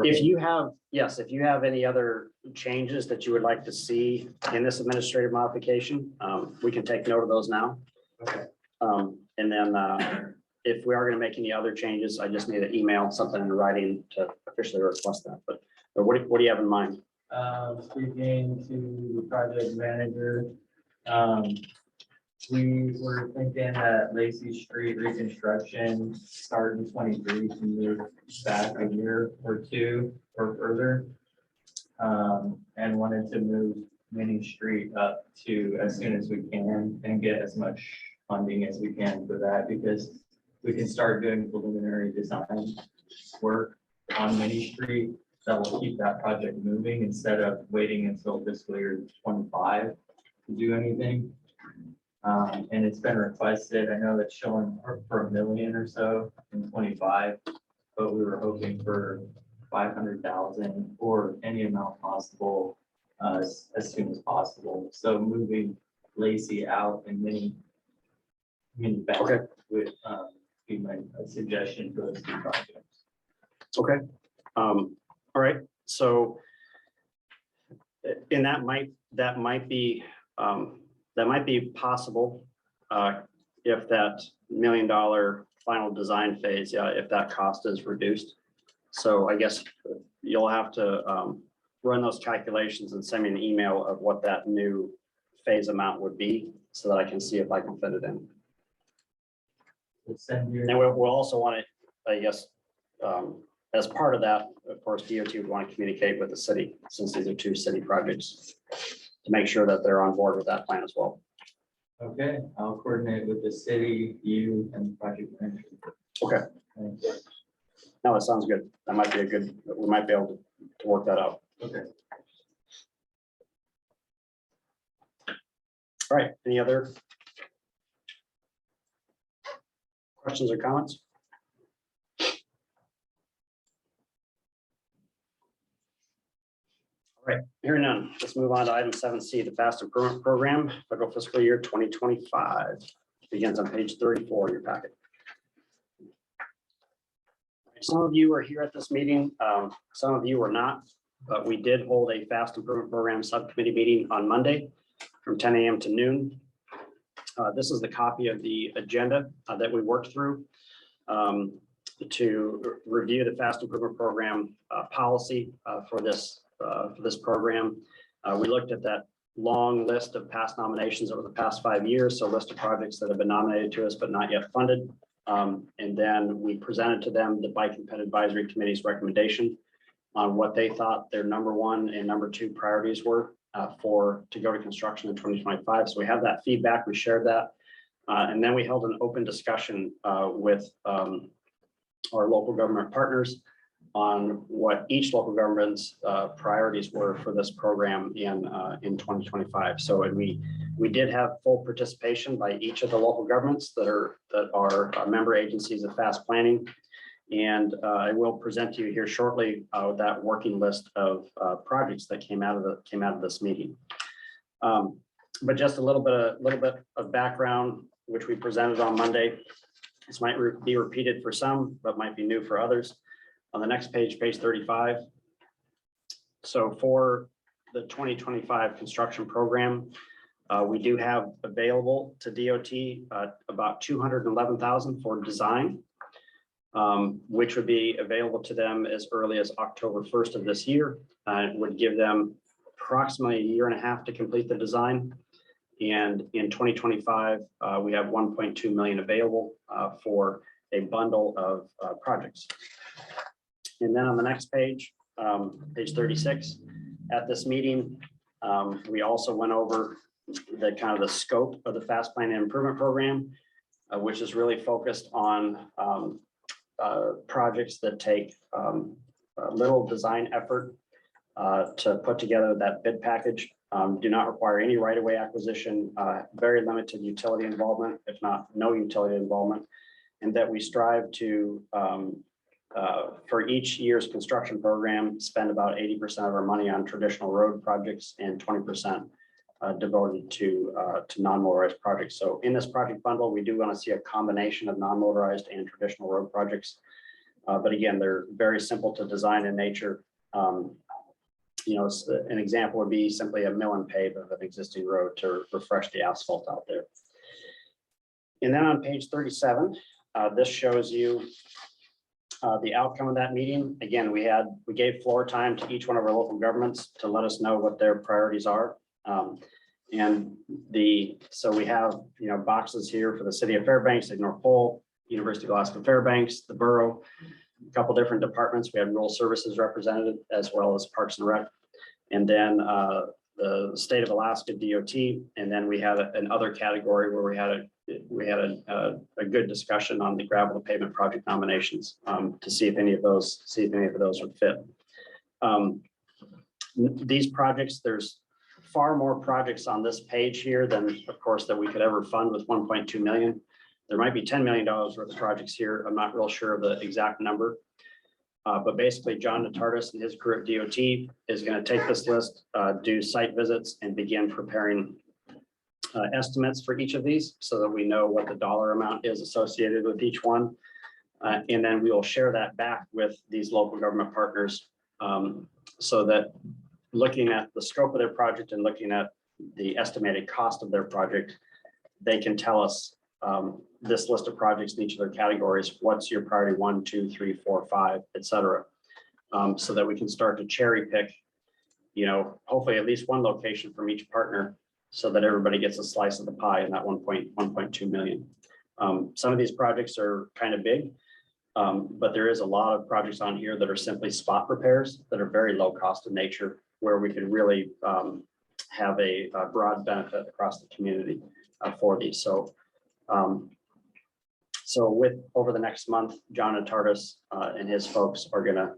C: If you have, yes, if you have any other changes that you would like to see in this administrative modification, we can take note of those now.
I: Okay.
C: And then if we are going to make any other changes, I just need to email something in writing to officially request that. But what do you have in mind?
I: Speaking to the project manager, we were thinking that Lacey Street reconstruction start in 23 to move back a year or two or further. And wanted to move Main Street up to as soon as we can and get as much funding as we can for that, because we can start doing preliminary design work on Main Street that will keep that project moving instead of waiting until fiscal year 25 to do anything. And it's been requested. I know it's showing for $1 million or so in 25, but we were hoping for 500,000 or any amount possible as soon as possible. So moving Lacey out and many back
C: Okay.
I: would be my suggestion for those two projects.
C: Okay. All right. So and that might be possible if that $1 million final design phase, if that cost is reduced. So I guess you'll have to run those calculations and send me an email of what that new phase amount would be so that I can see if I can fit it in.
I: We'll send you.
C: And we'll also want to, I guess, as part of that, of course, DOT would want to communicate with the city, since these are two city projects, to make sure that they're on board with that plan as well.
I: Okay, I'll coordinate with the city, you and the project manager.
C: Okay.
I: Thanks.
C: No, it sounds good. That might be we might be able to work that out.
I: Okay.
C: All right, any other questions or comments? All right, hearing none, let's move on to item 7C, the Fast Improvement Program, federal fiscal year 2025. Begins on page 34 of your packet. Some of you are here at this meeting, some of you are not, but we did hold a Fast Improvement Program subcommittee meeting on Monday from 10 a.m. to noon. This is the copy of the agenda that we worked through to review the Fast Improvement Program policy for this program. We looked at that long list of past nominations over the past 5 years, so a list of projects that have been nominated to us but not yet funded. And then we presented to them the Bike and Ped Advisory Committee's recommendation on what they thought their number 1 and number 2 priorities were to go to construction in 2025. So we have that feedback, we shared that. And then we held an open discussion with our local government partners on what each local government's priorities were for this program in 2025. So we did have full participation by each of the local governments that are member agencies of Fast Planning. And I will present to you here shortly that working list of projects that came out of this meeting. But just a little bit of background, which we presented on Monday. This might be repeated for some, but might be new for others. On the next page, page 35. So for the 2025 construction program, we do have available to DOT about $211,000 for design, which would be available to them as early as October 1st of this year. It would give them approximately a year and a half to complete the design. And in 2025, we have 1.2 million available for a bundle of projects. And then on the next page, page 36. At this meeting, we also went over the kind of the scope of the Fast Plan and Improvement Program, which is really focused on projects that take a little design effort to put together that bid package. Do not require any right-of-way acquisition, very limited utility involvement, if not no utility involvement, and that we strive to, for each year's construction program, spend about 80% of our money on traditional road projects and 20% devoted to non-motorized projects. So in this project bundle, we do want to see a combination of non-motorized and traditional road projects. But again, they're very simple to design in nature. An example would be simply a mill and pave of an existing road to refresh the asphalt out there. And then on page 37, this shows you the outcome of that meeting. Again, we gave floor time to each one of our local governments to let us know what their priorities are. So we have, boxes here for the city of Fairbanks, North Pole, University of Alaska Fairbanks, the borough, a couple different departments. We had rural services represented as well as Parks and Rec. And then the state of Alaska DOT. And then we had an other category where we had a good discussion on the gravel to pavement project nominations to see if any of those would fit. These projects, there's far more projects on this page here than, of course, that we could ever fund with 1.2 million. There might be $10 million worth of projects here. I'm not real sure of the exact number. But basically, John Natardis and his crew at DOT is going to take this list, do site visits, and begin preparing estimates for each of these so that we know what the dollar amount is associated with each one. And then we will share that back with these local government partners so that looking at the scope of their project and looking at the estimated cost of their project, they can tell us this list of projects in each of their categories. What's your priority 1, 2, 3, 4, 5, et cetera, so that we can start to cherry pick, hopefully at least one location from each partner so that everybody gets a slice of the pie in that 1.2 million. Some of these projects are kind of big, but there is a lot of projects on here that are simply spot repairs that are very low cost in nature, where we could really have a broad benefit across the community for these. So over the next month, John Natardis and his folks are going to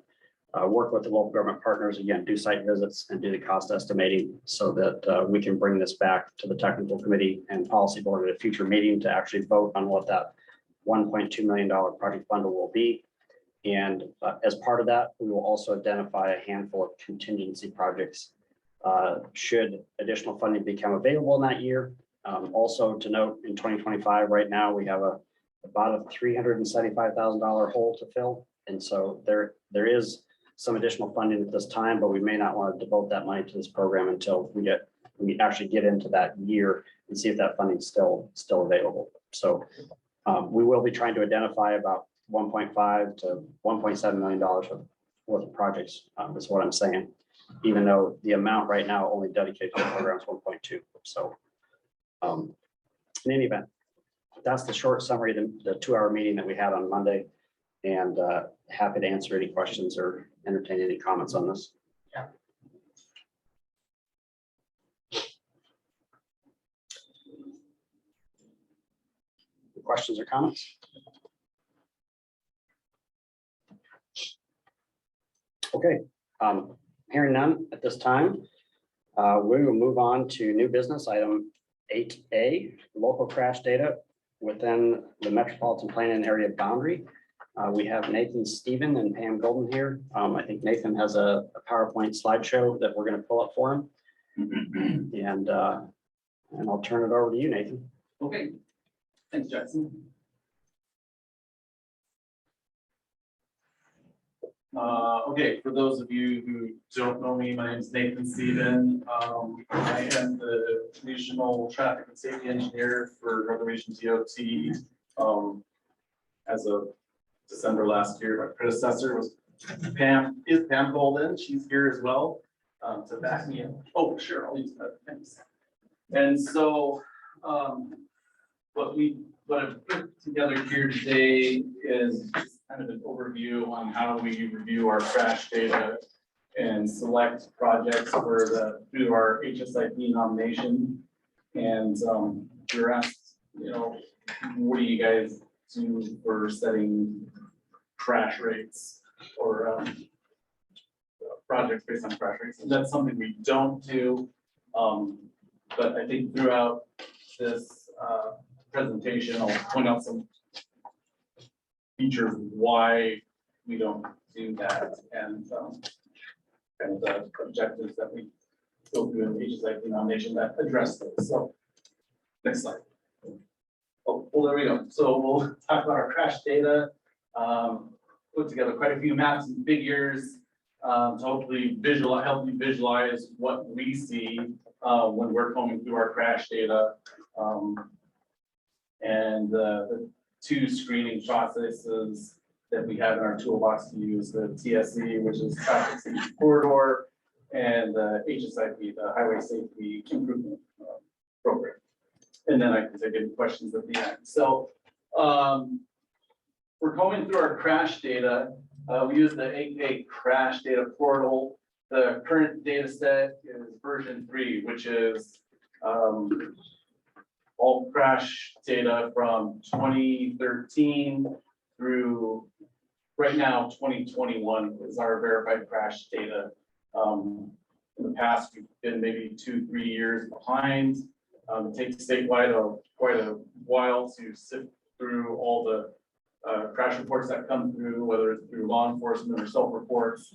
C: work with the local government partners, again, do site visits and do the cost estimating so that we can bring this back to the technical committee and policy board at a future meeting to actually vote on what that $1.2 million project bundle will be. And as part of that, we will also identify a handful of contingency projects should additional funding become available in that year. Also to note, in 2025, right now, we have about a $375,000 hole to fill. And so there is some additional funding at this time, but we may not want to devote that money to this program until we actually get into that year and see if that funding is still available. So we will be trying to identify about $1.5 to $1.7 million worth of projects, is what I'm saying, even though the amount right now only dedicated to the program is 1.2. So in any event, that's the short summary of the 2-hour meeting that we had on Monday, and happy to answer any questions or entertain any comments on this.
G: Yeah.
C: Questions or comments? Okay, hearing none at this time, we will move on to new business item 8A, local crash data within the metropolitan planning area boundary. We have Nathan Stephen and Pam Golden here. I think Nathan has a PowerPoint slideshow that we're going to pull up for him. And I'll turn it over to you, Nathan.
K: Okay, thanks, Jackson. Okay, for those of you who don't know me, my name is Nathan Stephen. I am the regional traffic and safety engineer for Northern Region DOT. As of December last year, my predecessor was Pam Golden. She's here as well to back me up. Oh, sure, I'll use that. Thanks. And so what I've put together here today is kind of an overview on how we review our crash data and select projects for through our HSIP nomination. And we were asked, what do you guys do for setting crash rates or projects based on crash rates? And that's something we don't do. But I think throughout this presentation, I'll point out some features why we don't do that and kind of the objectives that we go through in the HSIP nomination that address those. So next slide. Oh, well, there we go. So we'll talk about our crash data. Put together quite a few maps and figures to hopefully help you visualize what we see when we're combing through our crash data. And the two screening processes that we have in our toolbox to use, the TSC, which is Traffic Safety Corridor, and the HSIP, the Highway Safety Improvement Program. And then I can take any questions at the end. So we're going through our crash data. We use the AK Crash Data Portal. The current data set is version 3, which is all crash data from 2013 through right now 2021 is our verified crash data. In the past, we've been maybe 2-3 years behind. It takes statewide quite a while to sift through all the crash reports that come through, whether it's through law enforcement or self-reports.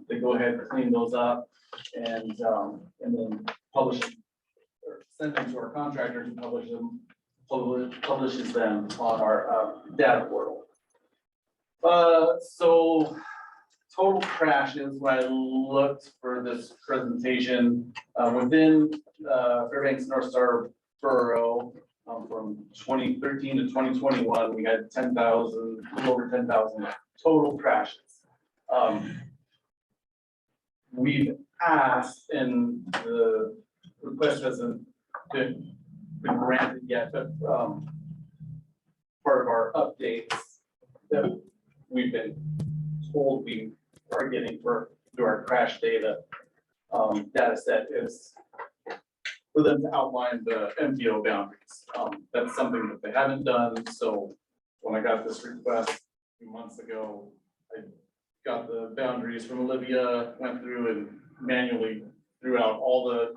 K: They go ahead and clean those up and then publish them, or send them to our contractor to publishes them on our data portal. So total crashes, when I looked for this presentation, within Fairbanks North Star Borough, from 2013 to 2021, we had 10,000, over 10,000 total crashes. We've asked, and the request hasn't been granted yet, but part of our updates that we've been told we are getting through our crash data data set is for them to outline the MPO boundaries. That's something that they haven't done. So when I got this request a few months ago, I got the boundaries from Olivia, went through and manually threw out all the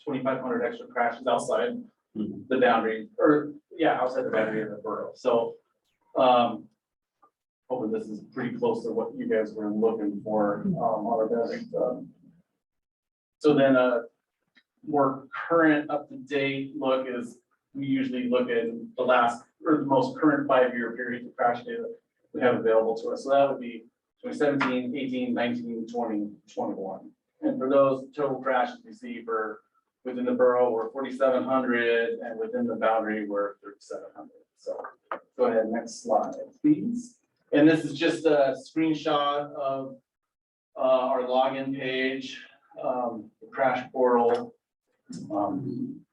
K: 2,500 extra crashes outside the boundary, or outside the boundary of the borough. So hopefully this is pretty close to what you guys were looking for on our boundary. So then a more current, up-to-date look is we usually look at the last or the most current 5-year period of crash data we have available to us. So that would be 2017, 18, 19, 20, 21. And for those total crashes we see for within the borough, we're 4,700, and within the boundary, we're 3,700. So go ahead, next slide, please. And this is just a screenshot of our login page. The crash portal,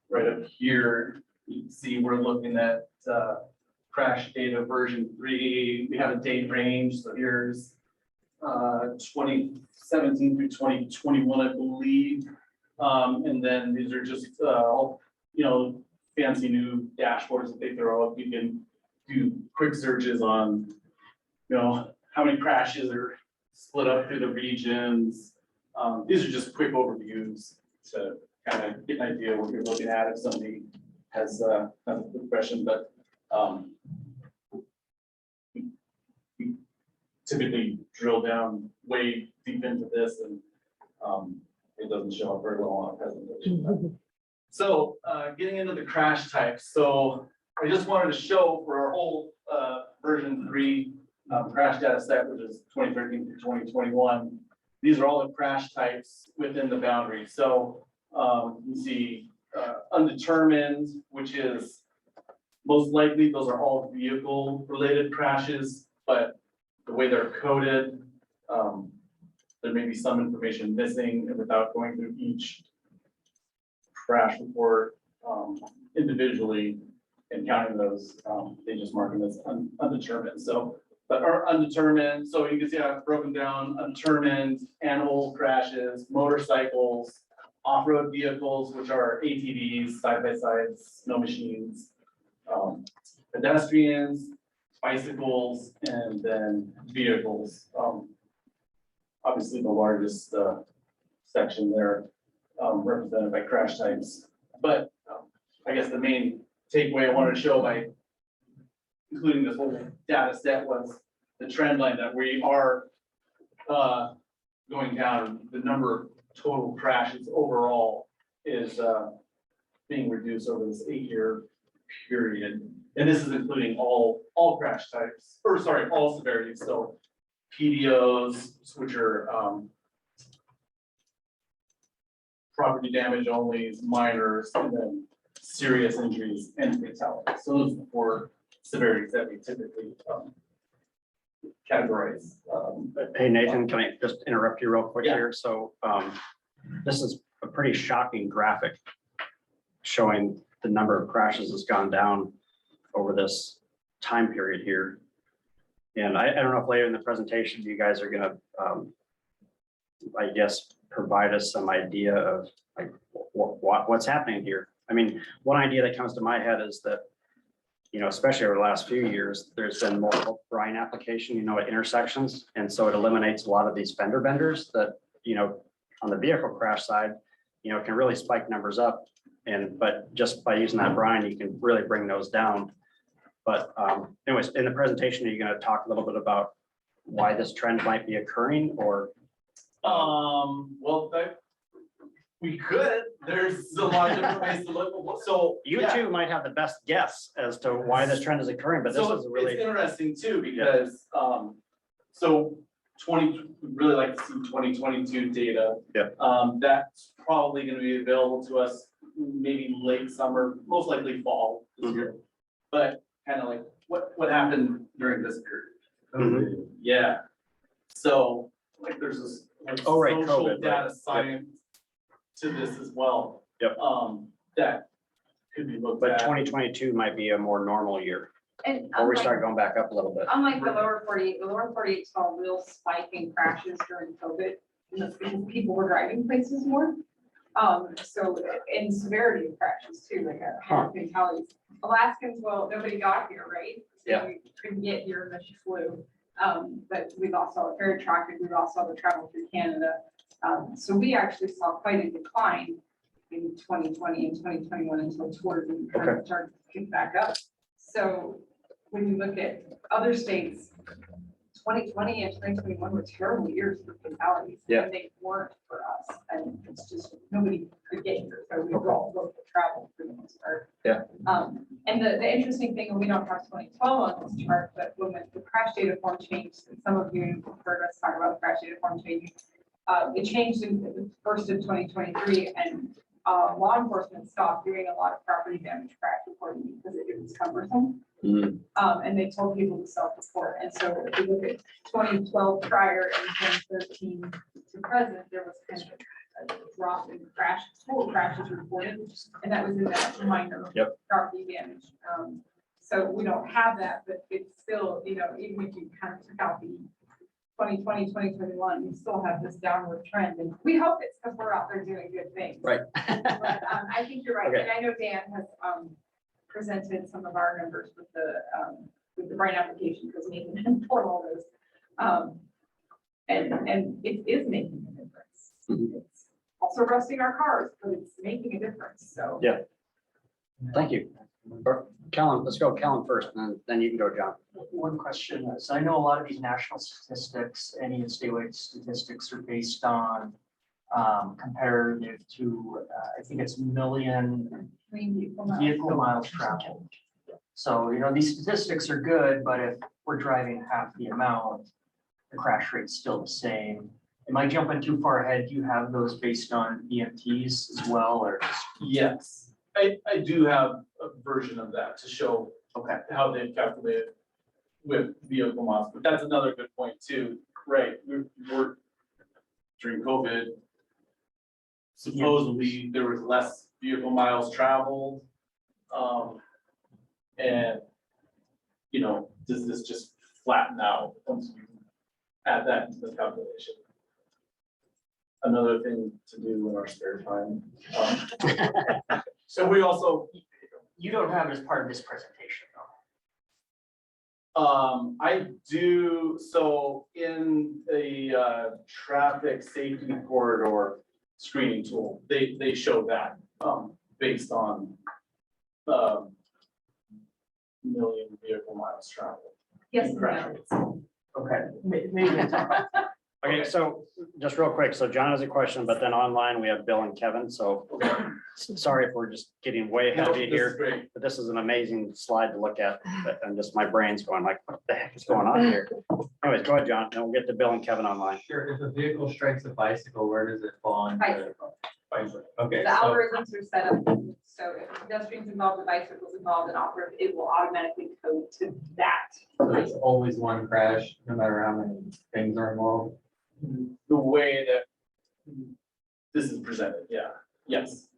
K: right up here, you can see we're looking at crash data version 3. We have a date range, so here's 2017 through 2021, I believe. And then these are just all, fancy new dashboards that they throw up. You can do quick searches on, how many crashes are split up through the regions. These are just quick overviews to kind of get an idea of what you're looking at if somebody has a quick question, but we typically drill down way deep into this and it doesn't show up very well on a presentation. So getting into the crash types. So I just wanted to show for our whole version 3 crash data set, which is 2013 through 2021. These are all the crash types within the boundary. So you see undetermined, which is most likely those are all vehicle related crashes, but the way they're coded, there may be some information missing, and without going through each crash report individually and counting those, they just mark them as undetermined. So but are undetermined. So you can see how it's broken down, undetermined, animal crashes, motorcycles, off-road vehicles, which are ATVs, side-by-sides, snow machines, pedestrians, bicycles, and then vehicles. Obviously, the largest section there represented by crash types. But I guess the main takeaway I wanted to show by including this whole data set was the trend line that we are going down. The number of total crashes overall is being reduced over this 8-year period. And this is including all crash types, or sorry, all severities. So PDOs, which are property damage only, minors, and then serious injuries and fatalities. So those are the 4 severities that we typically categorize.
C: Hey, Nathan, can I just interrupt you real quick
K: Yeah.
C: here? So this is a pretty shocking graphic showing the number of crashes has gone down over this time period here. And I don't know if later in the presentation, you guys are gonna, I guess, provide us some idea of like what's happening here. I mean, one idea that comes to my head is that, you know, especially over the last few years, there's been multiple brine application, you know, at intersections. And so it eliminates a lot of these fender benders that, you know, on the vehicle crash side, you know, can really spike numbers up. But just by using that brine, you can really bring those down. But anyways, in the presentation, are you going to talk a little bit about why this trend might be occurring, or?
K: Well, we could. There's a lot of different ways to look. So
C: You
K: yeah.
C: two might have the best guess as to why this trend is occurring, but this
K: So
C: is really,
K: it's interesting too, because so we'd really like to see 2022 data.
C: Yeah.
K: That's probably going to be available to us maybe late summer, most likely fall this year. But kind of like what happened during this period. Yeah. So like there's this like
C: Oh, right,
K: social
C: COVID,
K: data
C: right.
K: science to this as well.
C: Yep.
K: That could be looked
C: but
K: at.
C: 2022 might be a more normal year,
A: And
C: or we
A: unlike,
C: start going back up a little bit.
L: Unlike the lower 48 saw a real spike in crashes during COVID, and that's because people were driving places more. So, in severity of crashes too, like fatalities. Alaskans, well, nobody got here, right? So
C: Yeah.
L: we couldn't get here unless you flew. But we lost all the air traffic, we lost all the travel through Canada. So we actually saw quite a decline in 2020 and 2021 until tourism kind of started to pick back up. So when you look at other states, 2020 and 2021 were terrible years for fatalities.
C: Yeah.
L: And they weren't for us. And it's just, nobody could get here. So we were all local travel for the most part.
C: Yeah.
L: And the interesting thing, and we don't have 2012 on this chart, but when the crash data form changed, and some of you have heard us talk about crash data form changing. It changed in the first of 2023, and law enforcement stopped doing a lot of property damage crash reporting because it was cumbersome. And they told people to self-report. And so if you look at 2012 prior and 2013 to present, there was kind of a drop in total crashes reported, and that was in that minor property damage. So we don't have that, but it's still, you know, even if you kind of took out the 2020, 2021, we still have this downward trend, and we hope it's because we're out there doing good things.
C: Right.
L: But I think you're right,
C: Okay.
L: and I know Dan has presented some of our numbers with the brine application, because Nathan had pulled all those. And it is making a difference. It's also rusting our cars, but it's making a difference, so.
C: Yeah. Thank you. Kellen, let's go Kellen first, and then you can go John.
G: One question is, I know a lot of these national statistics, any statewide statistics are based on comparative to, I think it's million vehicle miles traveled. So, you know, these statistics are good, but if we're driving half the amount, the crash rate's still the same. Am I jumping too far ahead? Do you have those based on EMTs as well, or?
K: Yes, I do have a version of that to show how they've calculated with vehicle miles, but that's another good point too, right? We're during COVID, supposedly there was less vehicle miles traveled. And, you know, does this just flatten out once you add that into the calculation. Another thing to do in our spare time. So we also,
G: You don't have it as part of this presentation, though.
K: I do, so in the traffic safety corridor screening tool, they show that based on million vehicle miles traveled.
L: Yes.
K: And crash rates.
G: Okay, maybe we can talk about that.
C: Okay, so just real quick, so John has a question, but then online we have Bill and Kevin, so sorry if we're just getting way ahead of you
K: This is
C: here,
K: great.
C: but this is an amazing slide to look at, but and just my brain's going like, what the heck is going on here? Anyways, go ahead, John, and we'll get to Bill and Kevin online.
I: Sure, if a vehicle strikes a bicycle, where does it fall into?
L: Bicycle.
I: Bicycle, okay,
L: The
I: so,
L: algorithms are set up, so if pedestrians involved, the bicycles involved, and off-road, it will automatically code to that.
I: so it's always one crash, no matter how many things are involved.
K: The way that this is presented, yeah, yes.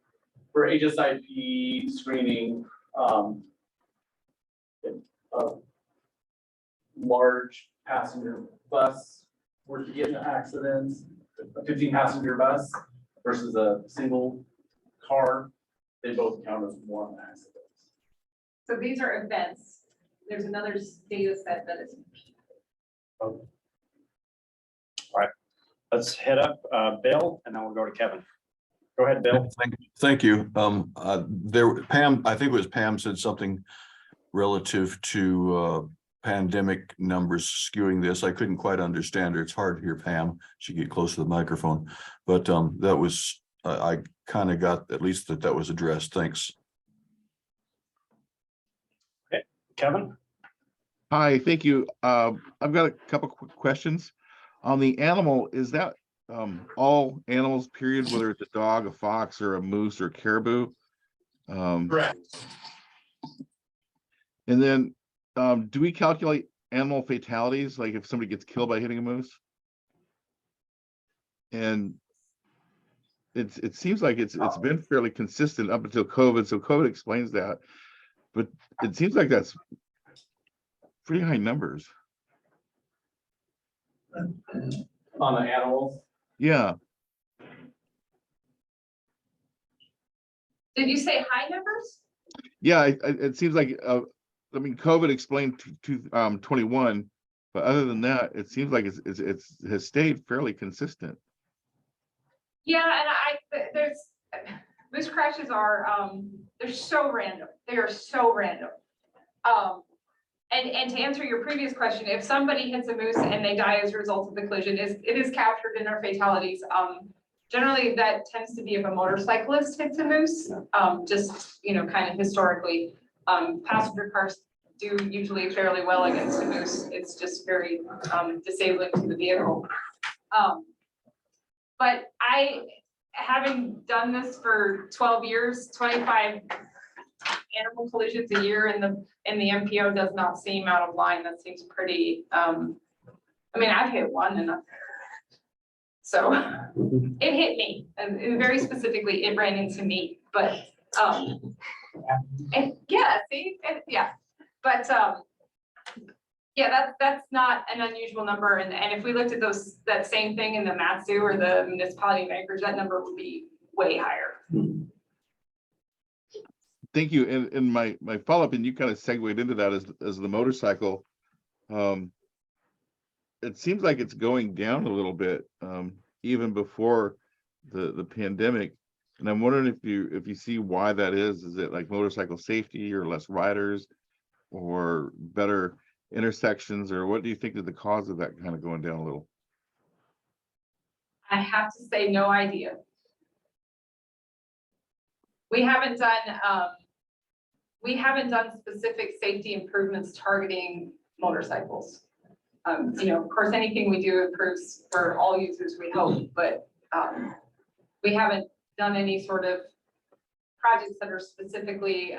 K: For HSIP screening, a large passenger bus were to get in an accident, a 15-passenger bus versus a single car, they both count as one accident.
L: So these are events. There's another data set that is.
C: Let's hit up Bill, and then we'll go to Kevin. Go ahead, Bill.
J: Thank you. Pam, I think it was Pam said something relative to pandemic numbers skewing this. I couldn't quite understand her. It's hard to hear Pam. She get close to the microphone, but that was, I kind of got at least that was addressed. Thanks.
C: Kevin?
D: Hi, thank you. I've got a couple quick questions. On the animal, is that all animals, period, whether it's a dog, a fox, or a moose or caribou?
K: Correct.
D: And then do we calculate animal fatalities, like if somebody gets killed by hitting a moose? And it seems like it's been fairly consistent up until COVID, so COVID explains that. But it seems like that's pretty high numbers.
K: On the animals,
D: Yeah,
L: Did you say high numbers?
D: yeah, it seems like, I mean, COVID explained to 21, but other than that, it seems like it has stayed fairly consistent.
L: Yeah, and there's, moose crashes are, they're so random. They are so random. And to answer your previous question, if somebody hits a moose and they die as a result of the collision, it is captured in our fatalities. Generally, that tends to be if a motorcyclist hits a moose, just, kind of historically. Passenger cars do usually fairly well against a moose. It's just very disabling to the vehicle. But having done this for 12 years, 25 animal collisions a year in the MPO does not seem out of line. That seems pretty, I've hit one and so it hit me, and very specifically, it ran into me, but, and yeah, see, yeah, but, yeah, that's not an unusual number. And if we looked at that same thing in the Matsu or the municipality of Anchorage, that number would be way higher.
D: Thank you. And my follow-up, and you kind of segued into that as the motorcycle. It seems like it's going down a little bit, even before the pandemic. And I'm wondering if you see why that is. Is it like motorcycle safety or less riders or better intersections, or what do you think is the cause of that kind of going down a little?
L: I have to say, no idea. We haven't done specific safety improvements targeting motorcycles. Of course, anything we do improves for all users, we hope, but we haven't done any sort of projects that are specifically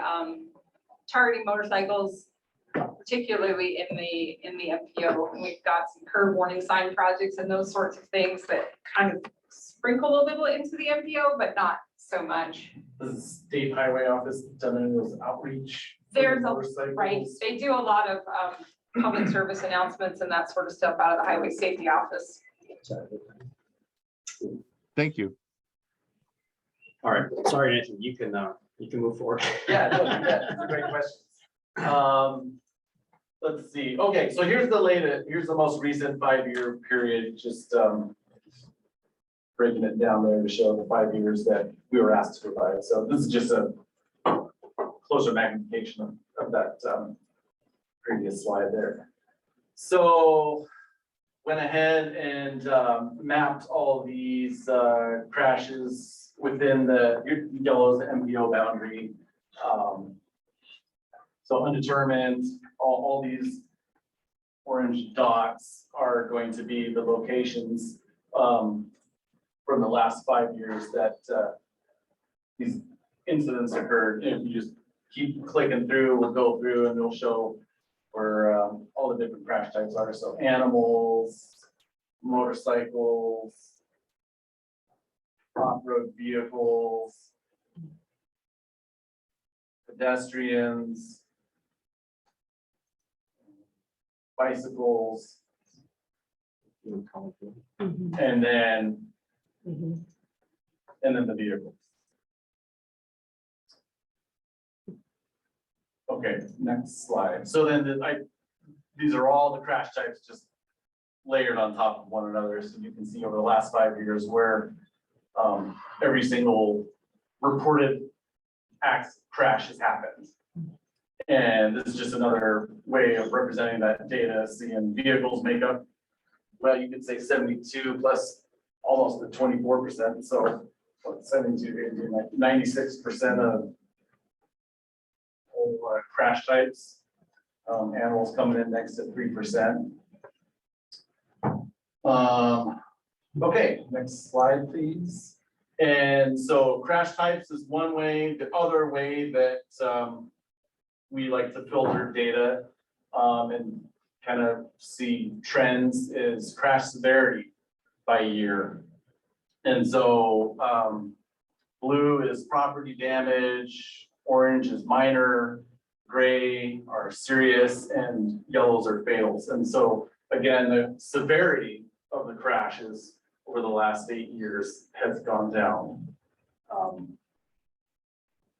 L: targeting motorcycles, particularly in the MPO. And we've got some curb warning sign projects and those sorts of things that kind of sprinkle a little into the MPO, but not so much.
K: the state highway office done any of those outreach? for the
L: There's
K: motorcycles?
L: Right, they do a lot of public service announcements and that sort of stuff out of the highway safety office.
D: Thank you.
C: All right, sorry, Nathan, you can move forward.
K: Yeah, no, that's a great question. Let's see, okay, so here's the most recent 5-year period, just breaking it down there to show the 5 years that we were asked to provide. So this is just a closer magnification of that previous slide there. So went ahead and mapped all these crashes within the yellow's MPO boundary. So undetermined, all these orange dots are going to be the locations from the last 5 years that these incidents occurred. If you just keep clicking through, we'll go through and it'll show where all the different crash types are. So animals, motorcycles, off-road vehicles, pedestrians, bicycles, and then the vehicles. Okay, next slide. So then these are all the crash types just layered on top of one another. So you can see over the last 5 years where every single reported crash has happened. And this is just another way of representing that data, seeing vehicles make up, well, you could say 72 plus almost the 24%. So what, 72, 96% of all crash types. Animals coming in next to 3%. Okay, next slide, please. And so crash types is one way. The other way that we like to filter data and kind of see trends is crash severity by year. And so blue is property damage, orange is minor, gray are serious, and yellows are fatals. And so again, the severity of the crashes over the last 8 years has gone down.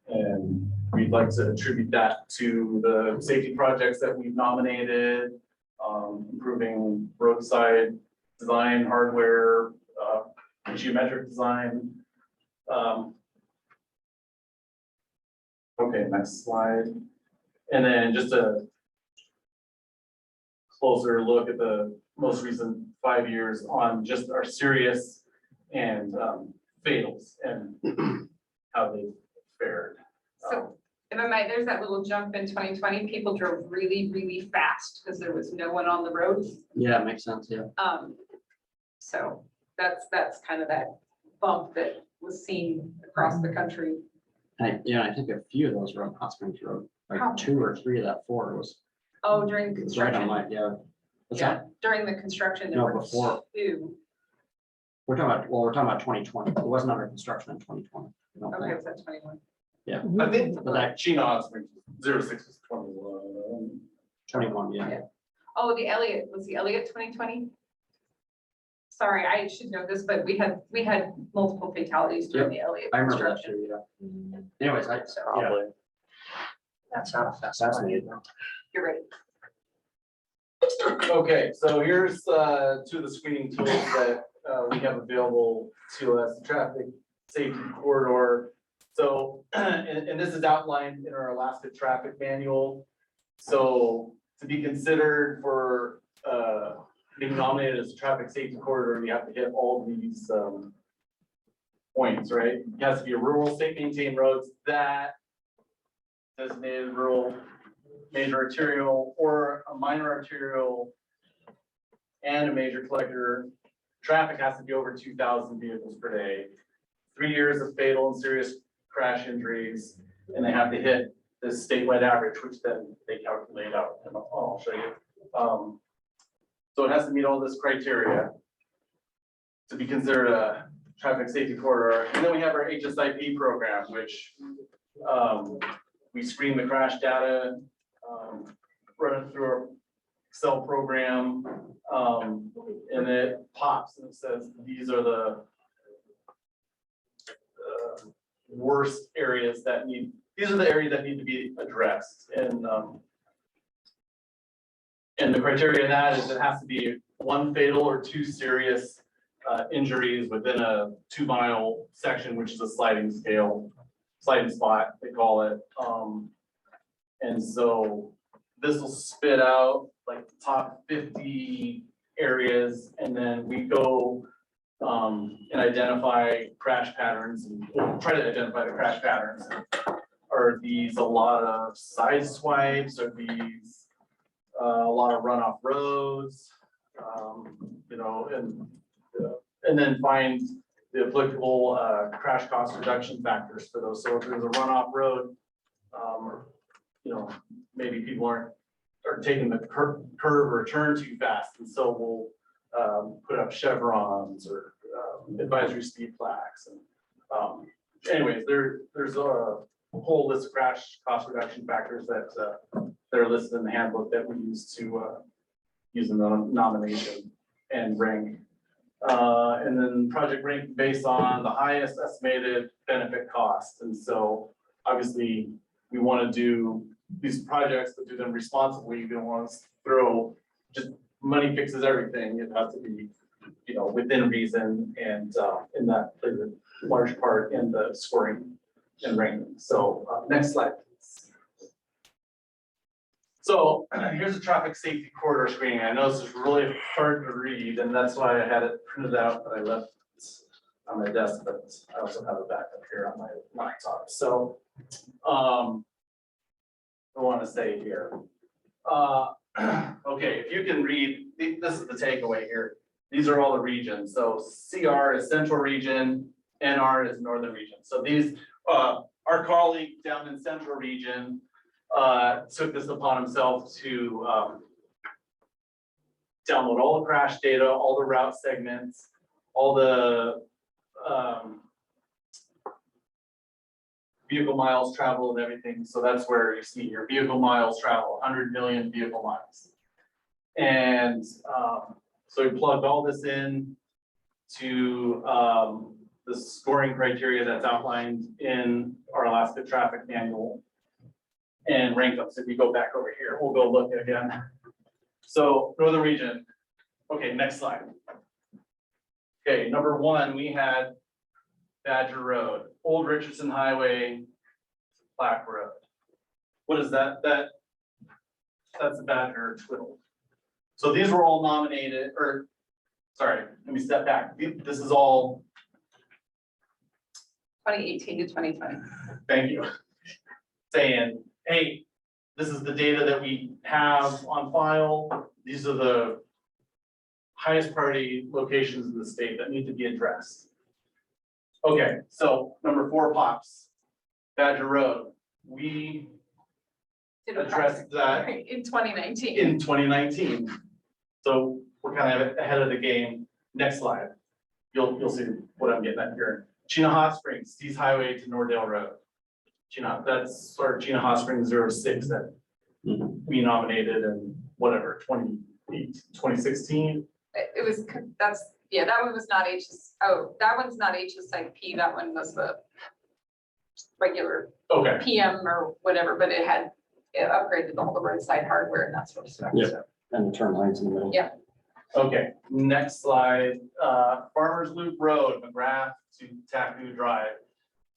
K: And we'd like to attribute that to the safety projects that we've nominated, improving roadside design, hardware, geometric design. Okay, next slide. And then just a closer look at the most recent 5 years on just our serious and fatals and how they fared.
L: So if I might, there's that little jump in 2020, people drove really, really fast because there was no one on the roads.
C: Yeah, it makes sense, yeah.
L: So that's kind of that bump that was seen across the country.
C: I think a few of those were on Hot Springs Road, like
L: Probably.
C: 2 or 3 of that 4 was
L: Oh, during the
C: it's right on
L: construction.
C: my, yeah. What's
L: Yeah,
C: that?
L: during the construction, there
C: No,
L: were
C: before.
L: 2.
C: We're talking about 2020. It wasn't under construction in 2020. I don't
L: Okay,
C: think.
L: was that 21?
K: I think
C: But that
K: Chino 06 is 21.
C: 21, yeah.
L: Yeah. Oh, the Elliott, was the Elliott 2020? Sorry, I should know this, but we had multiple fatalities during the Elliott
C: I remember that
L: construction.
C: too, yeah. Anyways,
G: That's not
C: fascinating.
L: You're right.
K: Okay, so here's two of the screening tools that we have available to us, traffic safety corridor. So, and this is outlined in our Alaska traffic manual. So to be considered for being nominated as a traffic safety corridor, you have to hit all these points, right? It has to be a rural state maintained roads that designated rural major arterial or a minor arterial and a major collector. Traffic has to be over 2,000 vehicles per day, 3 years of fatal and serious crash injuries, and they have to hit this statewide average, which then they calculate out, and I'll show you. So it has to meet all this criteria to be considered a traffic safety corridor. And then we have our HSIP program, which we screen the crash data, run it through our Excel program. And it pops and it says, these are the worst areas that need, these are the areas that need to be addressed. And the criteria in that is it has to be 1 fatal or 2 serious injuries within a 2-mile section, which is a sliding spot, they call it. And so this will spit out like the top 50 areas, and then we go and identify crash patterns, and we'll try to identify the crash patterns. Are these a lot of side swipes? Are these a lot of runoff roads? You know, and then find the applicable crash cost reduction factors for those. So if there's a runoff road, or, you know, maybe people are taking the curve or turn too fast, and so we'll put up chevrons or advisory speed flags. And anyways, there's a whole list of crash cost reduction factors that are listed in the handbook that we use to use in the nomination and rank. And then project rank based on the highest estimated benefit cost. And so obviously we want to do these projects, but do them responsibly. You don't want to throw just money fixes everything. It has to be, you know, within reason, and in that plays a large part in the scoring and ranking. So next slide, please. So here's a traffic safety corridor screening. I know this is really hard to read, and that's why I had it printed out, but I left it on my desk, but I also have it back up here on my laptop. So I want to say here. Okay, if you can read, this is the takeaway here. These are all the regions. So CR is central region, NR is northern region. So these, our colleague down in central region took this upon himself to download all the crash data, all the route segments, all the vehicle miles traveled and everything. So that's where you see your vehicle miles travel, 100 million vehicle miles. And so we plugged all this in to the scoring criteria that's outlined in our Alaska Traffic Manual and ranked them. So if you go back over here, we'll go look again. So northern region. Okay, next slide. Okay, number 1, we had Badger Road, Old Richardson Highway, Black Road. What is that? That's the Badger Twiddle. So these were all nominated, or sorry, let me step back. This is all
L: 2018 to 2020.
K: Thank you. Saying, hey, this is the data that we have on file. These are the highest priority locations in the state that need to be addressed. Okay, so number 4 pops, Badger Road. We
L: Did a
K: addressed
L: project,
K: that
L: right, in 2019.
K: in 2019. So we're kind of ahead of the game. Next slide. You'll see what I'm getting at here. Chena Hot Springs, Stee's Highway to Nordale Road. That's our Chena Hot Springs 06 that we nominated in whatever, 2016.
L: It was, yeah, that one was not that one's not HSIP, that one was the regular
K: Okay,
L: PM or whatever, but it upgraded all the roadside hardware and that sort of stuff.
C: Yeah.
L: So,
C: And the turn lanes in the middle.
L: Yeah.
K: okay, next slide. Farmers Loop Road, McGrath to Taku Drive.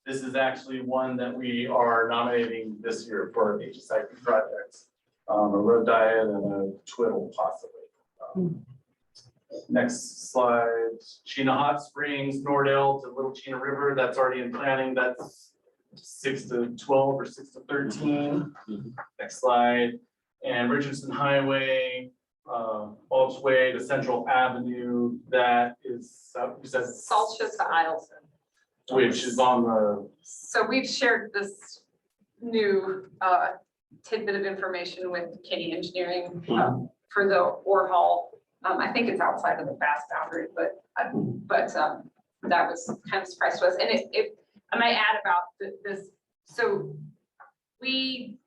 K: This is actually one that we are nominating this year for HSIP projects. A road diet and a twiddle possibly. Next slide, Chena Hot Springs, Nordale to Little Chena River, that's already in planning. That's 6 to 12 or 6 to 13. Next slide, and Richardson Highway, Balch Way to Central Avenue, that is,
L: Salcha to Ileson.
K: which is on the,
L: So we've shared this new tidbit of information with Kenny Engineering for the ore haul. I think it's outside of the fast boundary, but that was kind of a surprise to us. And I might add about this. So we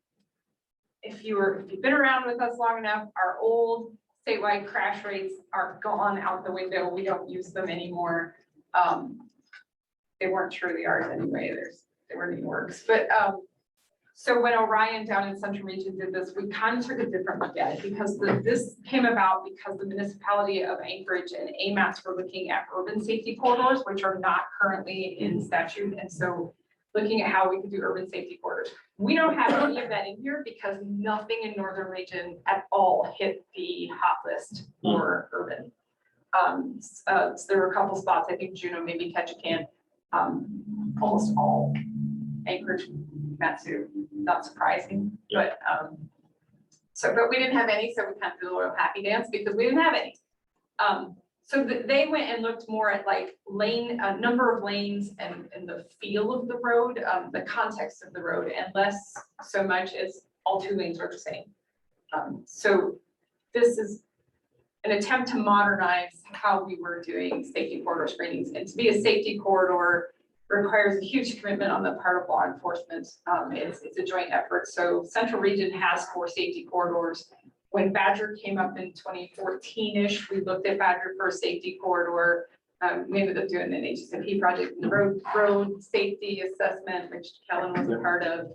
L: if you've been around with us long enough, our old statewide crash rates are gone out the window. We don't use them anymore. They weren't truly ours anyway. They were New York's, but, so when Orion down in Central Region did this, we kind of took a different look at it because this came about because the municipality of Anchorage and AMATs were looking at urban safety corridors, which are not currently in statute. And so looking at how we could do urban safety corridors. We don't have any of that in here because nothing in Northern Region at all hit the hot list for urban. So there were a couple spots, I think Juneau, maybe Ketchikan, almost all Anchorage, Matsu, not surprising, but but we didn't have any, so we kind of did a little happy dance because we didn't have any. So they went and looked more at like number of lanes and the feel of the road, the context of the road, and less so much as all 2 lanes are the same. So this is an attempt to modernize how we were doing safety corridor screenings, and to be a safety corridor requires a huge commitment on the part of law enforcement. It's a joint effort. So Central Region has 4 safety corridors. When Badger came up in 2014-ish, we looked at Badger for a safety corridor. We ended up doing an HSMP project, the road safety assessment, which Kellen was a part of.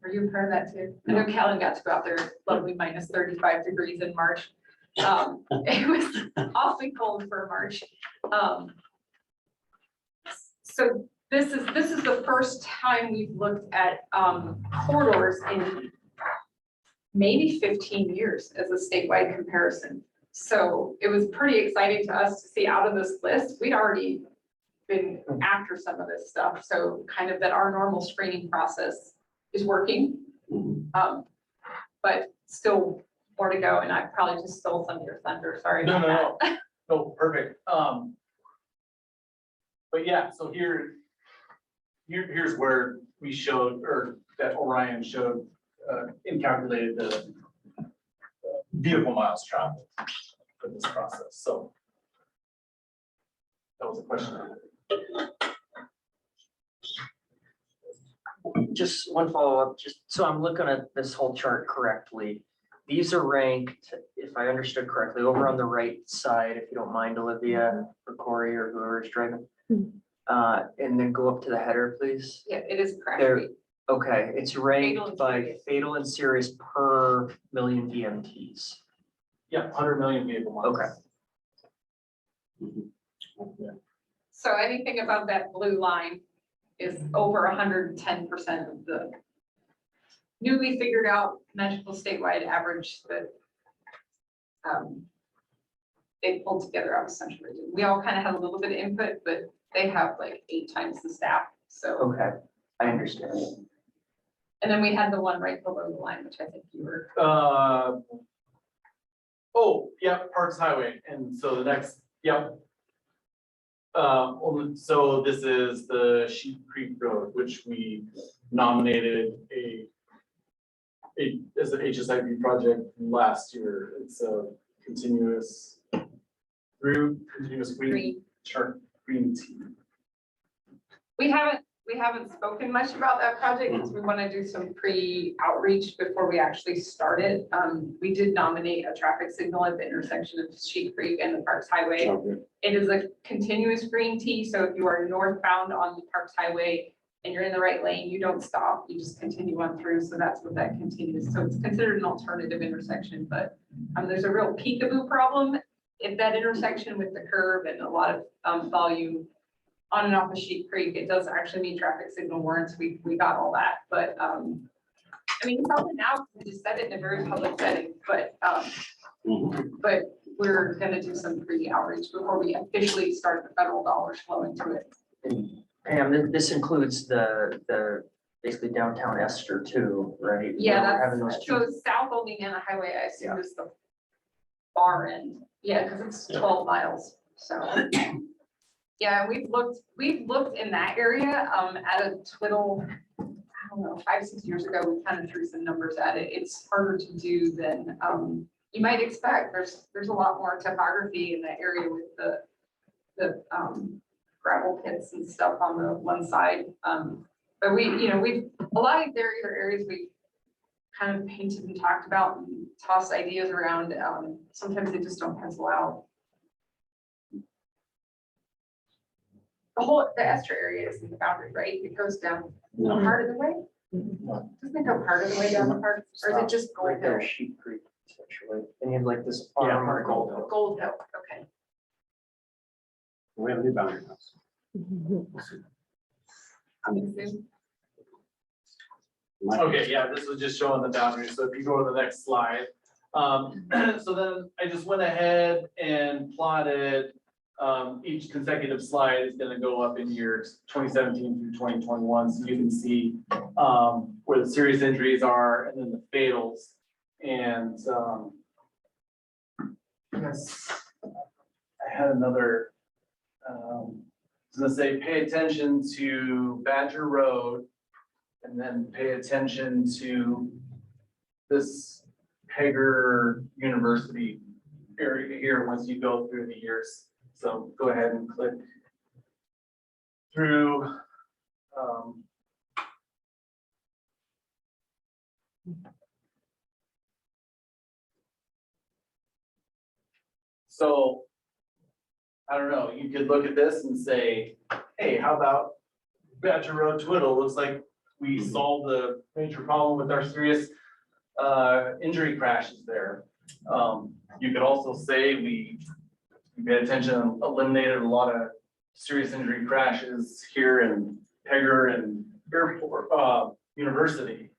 L: Were you a part of that too? I know Kellen got to go out there, lovely minus 35 degrees in March. It was awfully cold for March. So this is the first time we've looked at corridors in maybe 15 years as a statewide comparison. So it was pretty exciting to us to see out of this list. We'd already been after some of this stuff. So kind of that our normal screening process is working. But still more to go. And I probably just stole some of your thunder. Sorry about that.
K: No. No, perfect. But yeah, so here's where we showed, or that Orion showed, incalculated the vehicle miles traveled for this process. So that was a question.
G: Just one follow-up, just so I'm looking at this whole chart correctly. These are ranked, if I understood correctly, over on the right side, if you don't mind, Olivia or Corey or whoever is driving. And then go up to the header, please.
L: Yeah, it is correct.
G: There, okay, it's
L: Fatal
G: ranked
L: and
G: by
L: serious.
G: fatal and serious per million VMTs.
K: Yeah, 100 million vehicle miles.
G: Okay.
L: So anything above that blue line is over 110% of the newly figured out magical statewide average that they pulled together out of Central Region. We all kind of have a little bit of input, but they have like 8 times the staff. So,
G: Okay, I understand.
L: and then we had the one right below the line, which I think you were.
K: Oh, yeah, Parks Highway. And so the next, yep. So this is the Sheep Creek Road, which we nominated as an HSIP project last year. It's a continuous green chart, green tea.
L: We haven't spoken much about that project because we want to do some pre-outreach before we actually start it. We did nominate a traffic signal at the intersection of Sheep Creek and the Parks Highway. It is a continuous green T, so if you are northbound on the Parks Highway and you're in the right lane, you don't stop, you just continue on through. So that's what that continues. So it's considered an alternative intersection, but there's a real peekaboo problem at that intersection with the curve and a lot of volume on and off of Sheep Creek. It does actually meet traffic signal warrants. We got all that, but I mean, it's out now, we just said it in a very public setting, but we're gonna do some pre-outreach before we officially start the federal dollars flowing to it.
G: And this includes the basically downtown Esther too, right?
L: Yeah,
G: We're having those
L: that's,
G: two.
L: so South Oleana Highway, I assume is the far end. Yeah, because it's 12 miles, so. Yeah, we've looked in that area at a twiddle, I don't know, 5-6 years ago, we kind of threw some numbers at it. It's harder to do than you might expect. There's a lot more topography in that area with the gravel pits and stuff on the one side. But a lot of these areas we've kind of painted and talked about and tossed ideas around, sometimes they just don't pencil out. The Esther area is in the boundary, right? It goes down part of the way? Doesn't it go part of the way down the park, or is it just Gold
G: Right there,
L: Hill?
G: Sheep Creek, essentially. And you have like this.
C: Yeah,
G: arm
C: part of Gold Hill.
L: Gold Hill, okay.
C: We have a new boundary house.
K: Okay, yeah, this was just showing the boundaries, so if you go to the next slide. So then I just went ahead and plotted, each consecutive slide is gonna go up in years 2017 through 2021, so you can see where the serious injuries are and then the fatals. And yes, I had another, I was gonna say, pay attention to Badger Road. And then pay attention to this Hager University area here once you go through the years. So go ahead and click through. So I don't know, you could look at this and say, hey, how about Badger Road Twiddle? Looks like we solved the major problem with our serious injury crashes there. You could also say we paid attention and eliminated a lot of serious injury crashes here in Pegger and Airport University.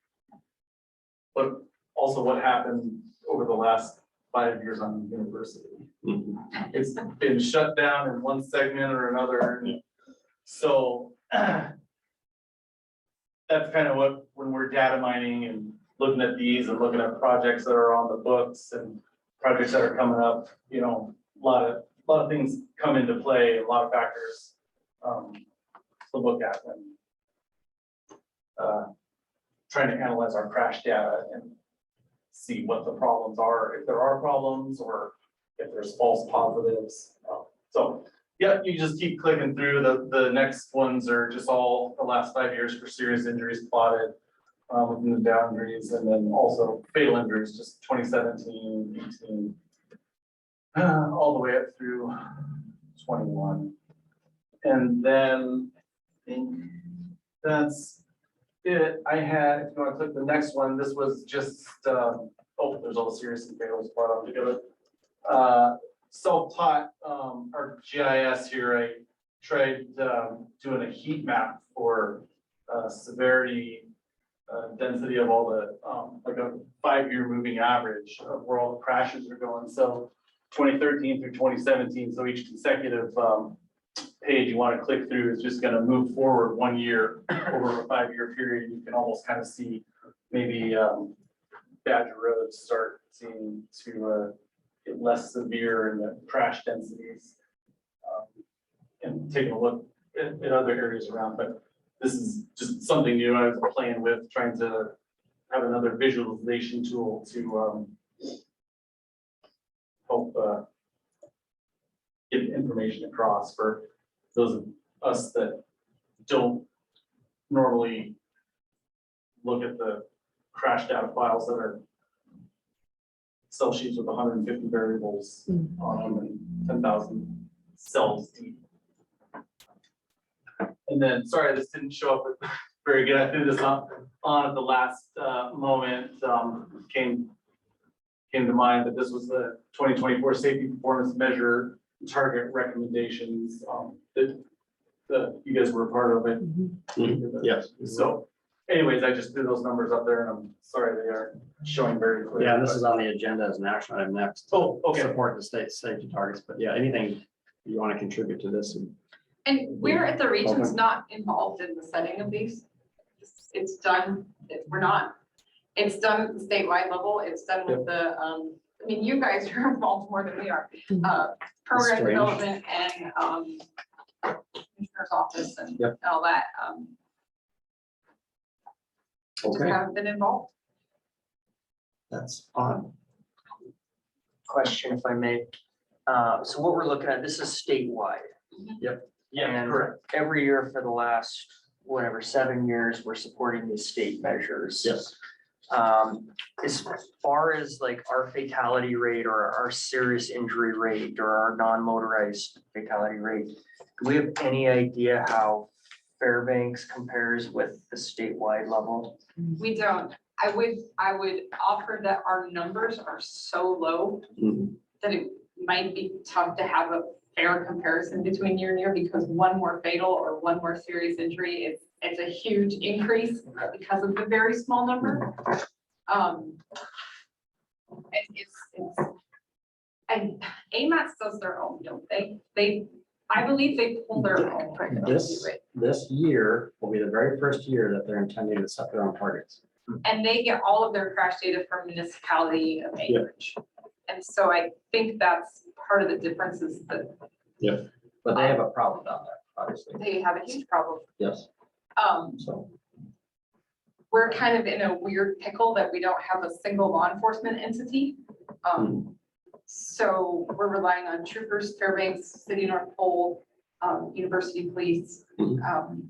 K: But also what happened over the last 5 years on the university. It's been shut down in one segment or another. So that's kind of what, when we're data mining and looking at these and looking at projects that are on the books and projects that are coming up, you know, a lot of things come into play, a lot of factors to look at when trying to analyze our crash data and see what the problems are, if there are problems or if there's false positives. So yeah, you just keep clicking through. The next ones are just all the last 5 years for serious injuries plotted within the boundaries, and then also fatal injuries, just 2017, 18, all the way up through 21. And then I think that's it. I had, if you want to click the next one, this was just, oh, there's all the serious and fatals brought up together. Self-taught, our GIS here, I tried doing a heat map for severity, density of all the, like a 5-year moving average of where all the crashes are going. So 2013 through 2017, so each consecutive page you want to click through is just going to move forward 1 year over a 5-year period. You can almost kind of see maybe Badger Road start seeing to get less severe in the crash densities, and taking a look at other areas around. But this is just something new I was playing with, trying to have another visualization tool to help get information across for those of us that don't normally look at the crash data files that are cell sheets with 150 variables on them and 10,000 cells deep. And then, sorry, this didn't show up very good. I threw this on at the last moment. Came to mind that this was the 2024 safety performance measure target recommendations that you guys were a part of it.
C: Yes.
K: So anyways, I just threw those numbers up there, and I'm sorry they aren't showing very clearly.
C: Yeah, this is on the agenda as an action item next.
K: Oh, okay.
C: Support the state safety targets, but yeah, anything you want to contribute to this?
L: And we're at the regions
C: Okay.
L: not involved in the setting of these. It's done, we're not, it's done at the statewide level, it's done with the, I mean, you guys are involved more than we are. Program
C: Strange.
L: development and commissioner's office and
C: Yep.
L: all that. Just
C: Okay,
L: haven't been involved.
C: that's on.
G: Question, if I may. So what we're looking at, this is statewide.
K: Yeah,
G: And
K: correct.
G: every year for the last, whatever, 7 years, we're supporting these state measures.
C: Yes.
G: As far as like our fatality rate or our serious injury rate or our non-motorized fatality rate, do we have any idea how Fairbanks compares with the statewide level?
L: We don't. I would offer that our numbers are so low that it might be tough to have a fair comparison between year and year, because one more fatal or one more serious injury it's a huge increase because of the very small number. And AMATS does their own, don't they? I believe they pull their own.
C: This year will be the very first year that they're intending to set their own targets.
L: And they get all of their crash data from municipality of Anchorage. And so I think that's part of the difference is that
C: But they have a problem down there, obviously.
L: they have a huge problem.
C: Yes,
L: Um,
C: so.
L: we're kind of in a weird pickle that we don't have a single law enforcement entity. So we're relying on troopers, Fairbanks, City North Pole, University Police. And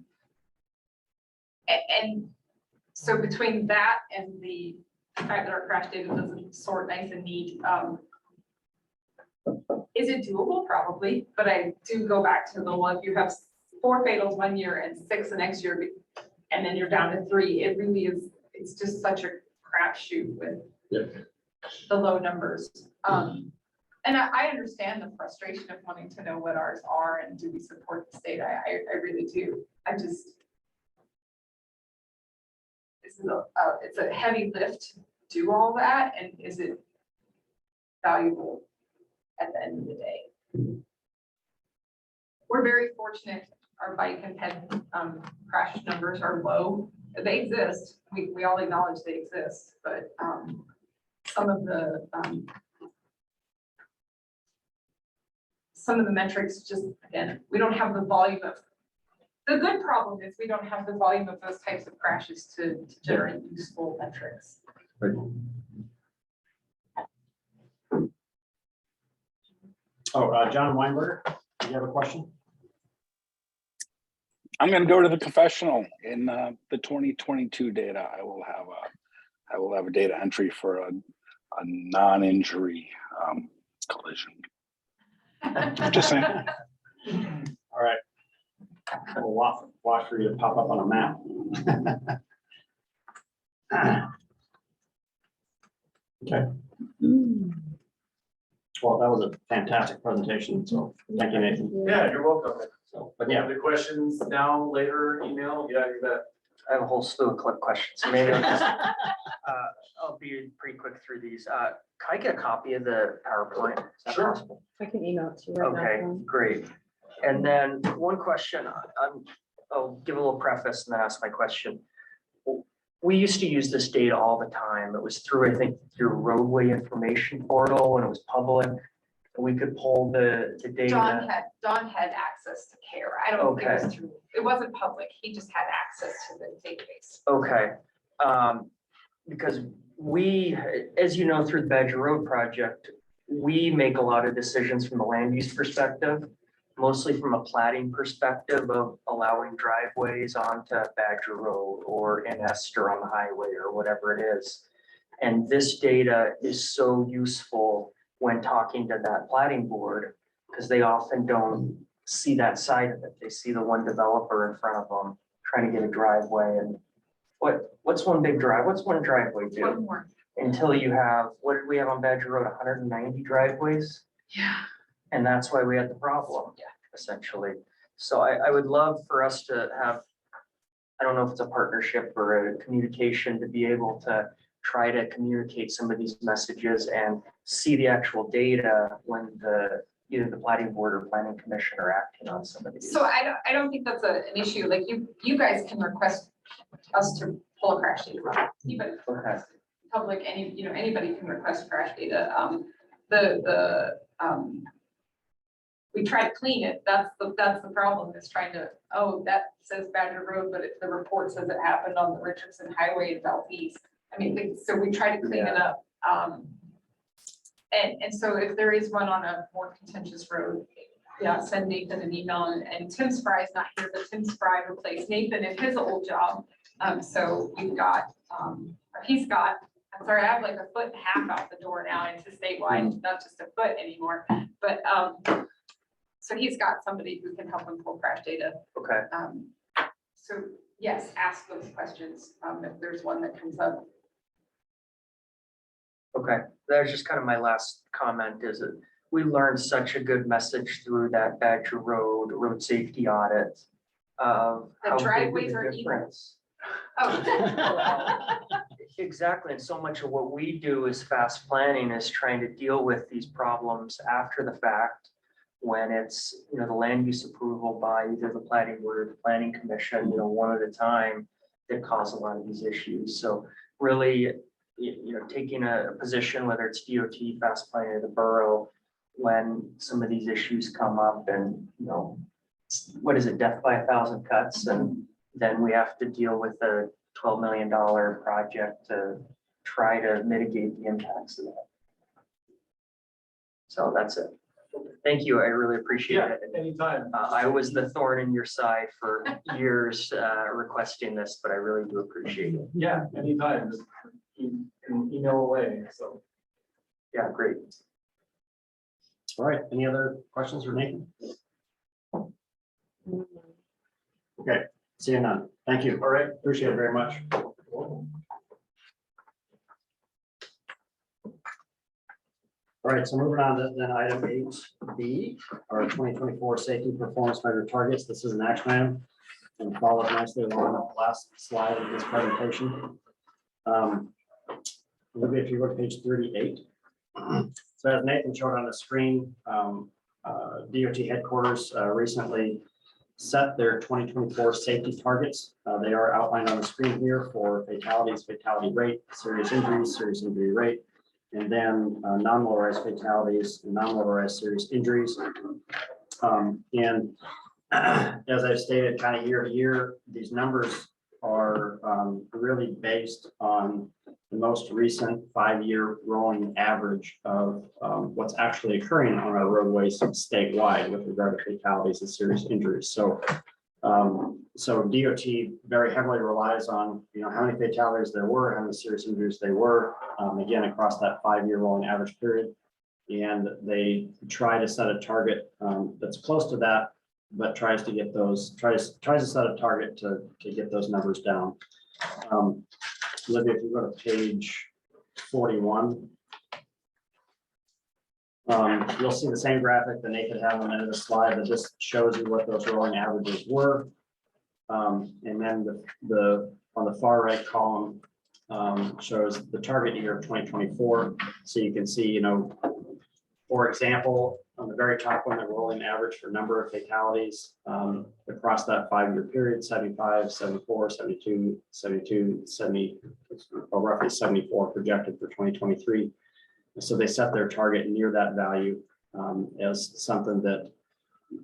L: so between that and the fact that our crash data doesn't sort nice and neat, is it doable? Probably, but I do go back to the one, if you have 4 fatals one year and 6 the next year, and then you're down to 3, it really is, it's just such a crapshoot with the low numbers. And I understand the frustration of wanting to know what ours are and do we support the state? I really do. It's a heavy lift to do all that, and is it valuable at the end of the day? We're very fortunate. Our bike and head crash numbers are low. They exist. We all acknowledge they exist, but some of the metrics just, again, we don't have the volume of, the good problem is we don't have the volume of those types of crashes to generate useful metrics.
C: John Weinberger, do you have a question?
M: I'm going to go to the confessional. In the 2022 data, I will have a data entry for a non-injury collision. Just saying.
C: All right. We'll watch for you to pop up on a map. Okay. Well, that was a fantastic presentation, so thank you, Nathan.
K: Yeah, you're welcome.
C: So, but yeah,
K: The questions now, later, email, yeah, you bet.
G: I have a whole slew of clip questions, so maybe I'll just, I'll be pretty quick through these. Can I get a copy of the PowerPoint? Is that
K: Sure.
G: possible?
A: I can email it to you right now.
G: Okay, great. And then one question, I'll give a little preface and then ask my question. We used to use this data all the time. It was through, I think, through roadway information portal when it was public. We could pull the data.
L: Don had access to CARE. I don't think it was through, it wasn't public. He just had access to the database.
G: Okay, because we, as you know, through the Badger Road project, we make a lot of decisions from the land use perspective, mostly from a plating perspective of allowing driveways onto Badger Road or in Esther on the highway or whatever it is. And this data is so useful when talking to that plating board, because they often don't see that side of it. They see the one developer in front of them trying to get a driveway, and what's one big drive? What's one driveway do?
L: One more.
G: Until you have, what did we have on Badger Road, 190 driveways?
L: Yeah.
G: And that's why we had the problem, essentially. So I would love for us to have, I don't know if it's a partnership or a communication, to be able to try to communicate some of these messages and see the actual data when either the planning board or planning commission are acting on some of these.
L: So I don't think that's an issue. Like you guys can request us to pull a crash data. Even
G: Okay.
L: public, anybody can request crash data. We try to clean it. That's the problem, is trying to, that says Badger Road, but if the report says it happened on the Richardson Highway in Southeast. I mean, so we try to clean it up. And so if there is one on a more contentious road, send Nathan an email, and Tim Spry's not here, but Tim Spry replaced Nathan in his old job. So we've got, or he's got, I'm sorry, I have like a foot and a half out the door now into statewide, not just a foot anymore. But so he's got somebody who can help him pull crash data.
G: Okay.
L: So yes, ask those questions if there's one that comes up.
G: Okay, that's just kind of my last comment is that we learned such a good message through that Badger road safety audit of
L: The
G: how big of
L: driveways
G: a
L: are evil.
G: difference.
L: Oh.
G: Exactly, and so much of what we do as fast planning is trying to deal with these problems after the fact. When it's, you know, the land use approval by either the planning board or the planning commission, you know, one at a time that cause a lot of these issues. So really, you know, taking a position, whether it's DOT, fast planning, or the borough, when some of these issues come up and, you know, what is it, death by 1,000 cuts? And then we have to deal with a $12 million project to try to mitigate the impacts of that. So that's it. Thank you. I really appreciate
K: Yeah,
G: it.
K: anytime.
G: I was the thorn in your side for years requesting this, but I really do appreciate it.
K: Yeah, anytime. Just you can email away, so.
G: Yeah, great.
C: All right, any other questions for Nathan? Okay, seeing none. Thank you. All right, appreciate it very much. All right, so moving on to then item 8B, our 2024 safety performance measure targets. This is an action item and follows nicely along the last slide of this presentation. Maybe if you look at page 38. So as Nathan showed on the screen, DOT headquarters recently set their 2024 safety targets. They are outlined on the screen here for fatalities, fatality rate, serious injury rate, and then non-motorized fatalities, and non-motorized serious injuries. And as I've stated kind of year to year, these numbers are really based on the most recent 5-year rolling average of what's actually occurring on our roadways statewide with regard to fatalities and serious injuries. So so DOT very heavily relies on, you know, how many fatalities there were, how many serious injuries they were, again, across that 5-year rolling average period. And they try to set a target that's close to that, but tries to get those, tries to set a target to get those numbers down. Olivia, if you go to page 41, you'll see the same graphic that Nathan had on the end of the slide that just shows you what those rolling averages were. And then on the far right column shows the target year of 2024. So you can see, you know, for example, on the very top one, the rolling average for number of fatalities across that 5-year period, 75, 74, 72, 72, 70, or roughly 74 projected for 2023. So they set their target near that value as something that,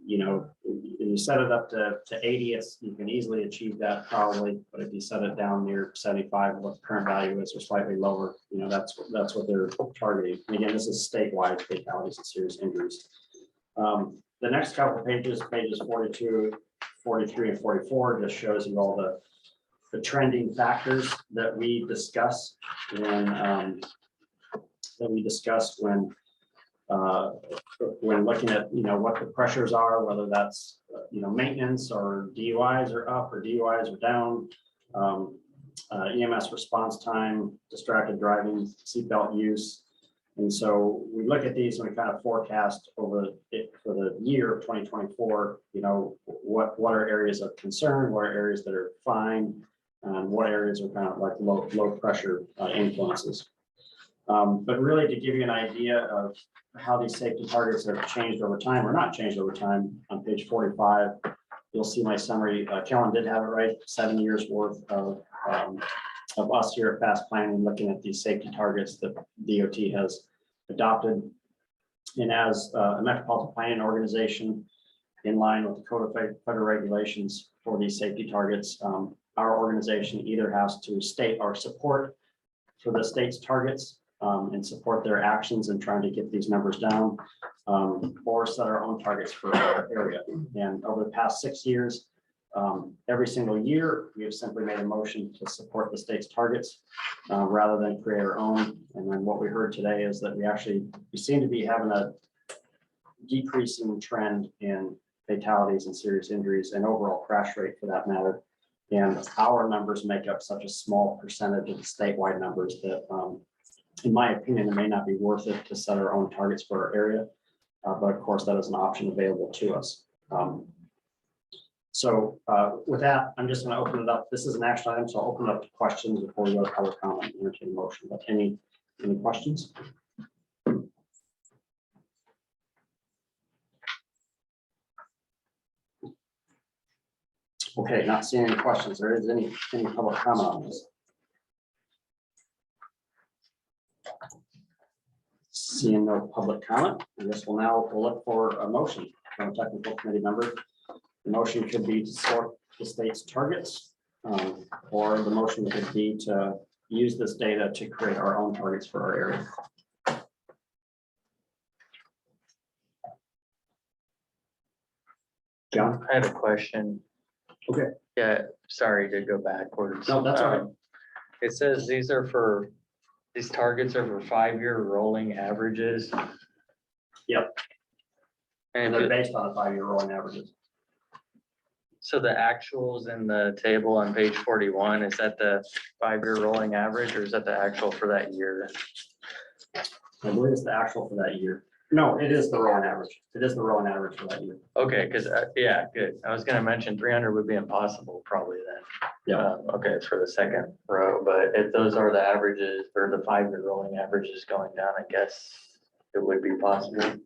C: you know, if you set it up to 80, you can easily achieve that probably. But if you set it down near 75, what the current value is, or slightly lower, you know, that's what they're targeting. And again, this is statewide fatalities and serious injuries. The next couple of pages 42, 43, and 44 just shows you all the trending factors that we discuss when when looking at, you know, what the pressures are, whether that's, you know, maintenance or DUIs are up or DUIs are down, EMS response time, distracted driving, seatbelt use. And so we look at these and we kind of forecast over it for the year of 2024, you know, what are areas of concern, what are areas that are fine, and what areas are kind of like low pressure influences. But really to give you an idea of how these safety targets have changed over time or not changed over time, on page 45, you'll see my summary. Kellen did have it right, 7 years worth of us here at Fast Planning looking at these safety targets that DOT has adopted. And as a metropolitan planning organization in line with the Code of Federal Regulations for these safety targets, our organization either has to state our support for the state's targets and support their actions in trying to get these numbers down, or set our own targets for our area. And over the past 6 years, Every single year, we have simply made a motion to support the state's targets rather than create our own. And then what we heard today is that we seem to be having a decreasing trend in fatalities and serious injuries and overall crash rate for that matter. And our numbers make up such a small percentage of the statewide numbers that, in my opinion, it may not be worth it to set our own targets for our area. But of course, that is an option available to us. So with that, I'm just going to open it up. This is an action item, so I'll open it up to questions before we go to public comment and entertain a motion. But any questions? Okay, not seeing any questions. There is any public comment on this? Seeing no public comment, I guess we'll look for a motion from a technical committee member. The motion could be to sort the state's targets, or the motion could be to use this data to create our own targets for our area. John?
I: I had a question.
C: Okay.
I: Yeah, sorry to go backwards.
C: No, that's all right.
I: It says these targets are for 5-year rolling averages.
C: Yep. And
I: And
C: they're based on a 5-year rolling averages.
I: so the actuals in the table on page 41, is that the 5-year rolling average or is that the actual for that year?
C: I believe it's the actual for that year. No, it is the rolling average. It is the rolling average for that year.
I: Okay, because, yeah, good. I was gonna mention 300 would be impossible probably then.
C: Yeah.
I: Okay, it's for the second row, but if those are the averages or the 5-year rolling averages going down, I guess it would be possible.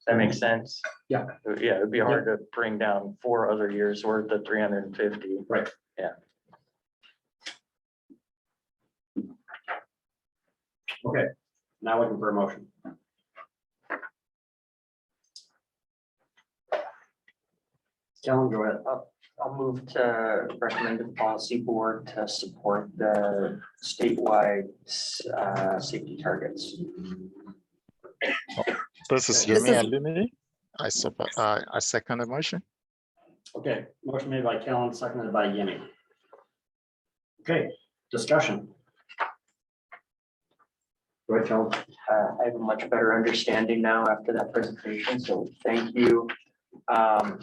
I: That makes sense.
C: Yeah.
I: Yeah, it'd be hard to bring down 4 other years worth of 350.
C: Right.
I: Yeah.
C: Okay, now looking for a motion. Kellen, go ahead.
G: I'll move to recommend to the policy board to support the statewide safety targets.
B: This is
E: This
B: Yemi
E: is-
B: Alimi. I second the motion.
C: Okay, motion made by Kellen, seconded by Yemi. Okay, discussion. Go ahead, Kellen.
G: I have a much better understanding now after that presentation, so thank you. I'm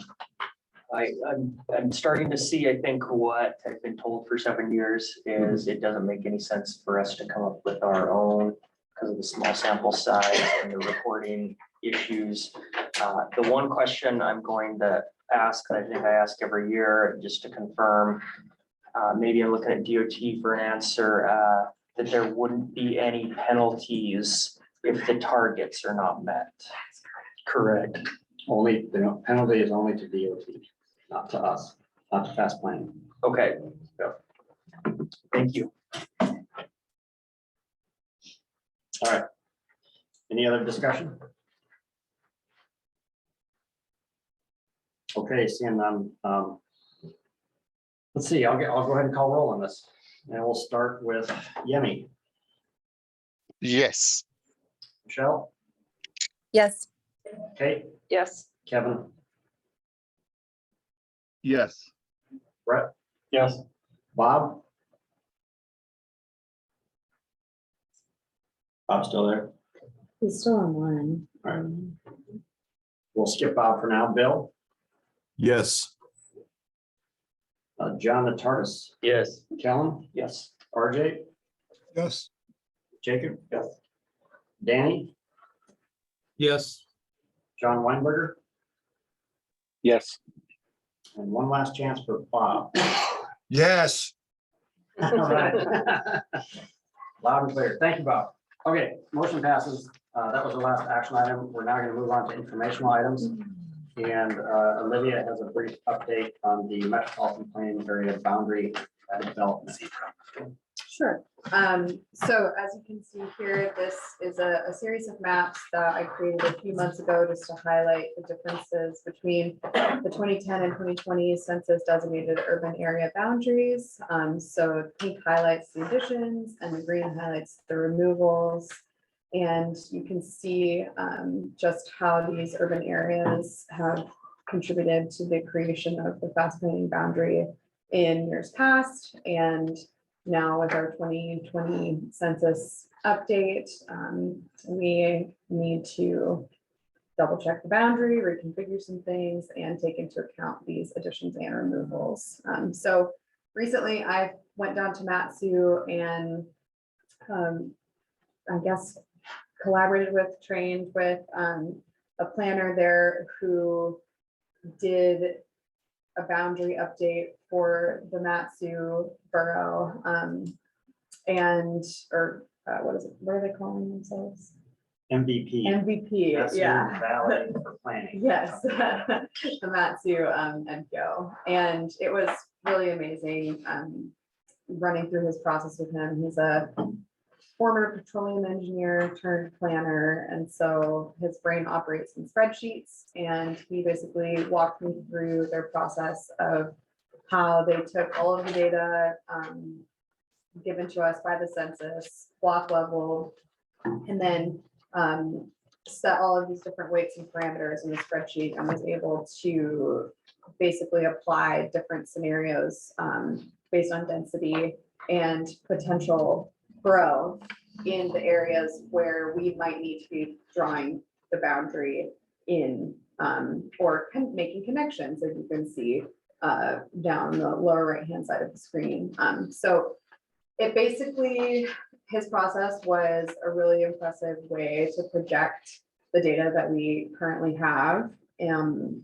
G: starting to see, I think, what I've been told for 7 years is it doesn't make any sense for us to come up with our own because of the small sample size and the reporting issues. The one question I'm going to ask, I think I ask every year, just to confirm, maybe I'm looking at DOT for an answer, that there wouldn't be any penalties if the targets are not met. Correct.
C: Only, the penalty is only to DOT, not to us, not to fast planning.
G: Okay. Thank you.
C: All right. Any other discussion? Okay, seeing none. Let's see, I'll go ahead and call roll on this. And we'll start with Yemi.
B: Yes.
C: Michelle,
E: Yes.
C: Kate,
A: Yes.
C: Kevin,
D: Yes.
C: Brett,
G: Yes.
C: Bob. Bob's still there.
A: He's still online.
C: All right. We'll skip Bob for now. Bill,
J: Yes.
C: John the TARDIS,
I: Yes.
C: Kellen,
G: Yes.
C: RJ,
H: Yes.
C: Jacob. Yes. Danny,
F: Yes.
C: John Weinberger,
M: Yes.
C: and one last chance for Bob.
H: Yes.
C: All right. Loud and clear. Thank you, Bob. Okay, motion passes. That was the last action item. We're now going to move on to informational items. And Olivia has a brief update on the metropolitan planning area boundary development.
A: Sure. So as you can see here, this is a series of maps that I created a few months ago just to highlight the differences between the 2010 and 2020 census designated urban area boundaries. So pink highlights the additions and the green highlights the removals. And you can see just how these urban areas have contributed to the creation of the fast planning boundary in years past. And now with our 2020 census update, we need to double check the boundary, reconfigure some things, and take into account these additions and removals. So recently I went down to Matsu and I guess collaborated with, trained with a planner there who did a boundary update for the Matsu borough. What is it? What are they calling themselves?
C: MVP.
A: MVP,
C: That's
A: yeah.
C: Valley for planning.
A: Yes, the Matsu NPO. And it was really amazing running through his process with him. He's a former petroleum engineer turned planner. And so his brain operates in spreadsheets. And he basically walked me through their process of how they took all of the data given to us by the census, block level, and then set all of these different weights and parameters in the spreadsheet and was able to basically apply different scenarios based on density and potential growth in the areas where we might need to be drawing the boundary in or making connections, as you can see down the lower right-hand side of the screen. So it basically, his process was a really impressive way to project the data that we currently have in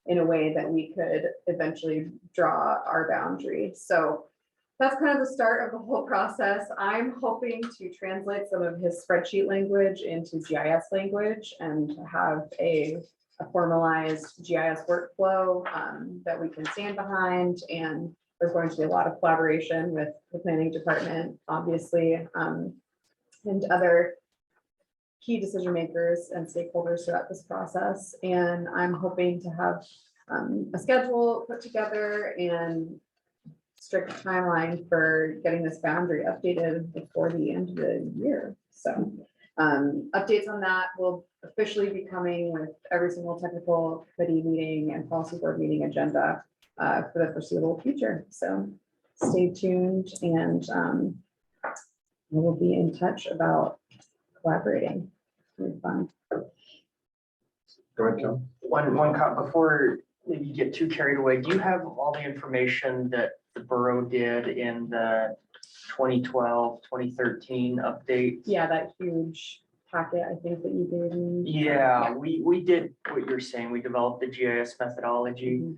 A: a way that we could eventually draw our boundary. So that's kind of the start of the whole process. I'm hoping to translate some of his spreadsheet language into GIS language and have a formalized GIS workflow that we can stand behind. And there's going to be a lot of collaboration with the planning department, obviously, and other key decision makers and stakeholders throughout this process. And I'm hoping to have a schedule put together and strict timeline for getting this boundary updated before the end of the year. So updates on that will officially be coming with every single technical committee meeting and policy board meeting agenda for the foreseeable future. So stay tuned and we'll be in touch about collaborating. It'll be fun.
C: Go ahead, Joe.
G: One comment before maybe you get too carried away. Do you have all the information that the borough did in the 2012, 2013 update?
A: Yeah, that huge packet I think that you gave me.
G: Yeah, we did what you're saying. We developed the GIS methodology,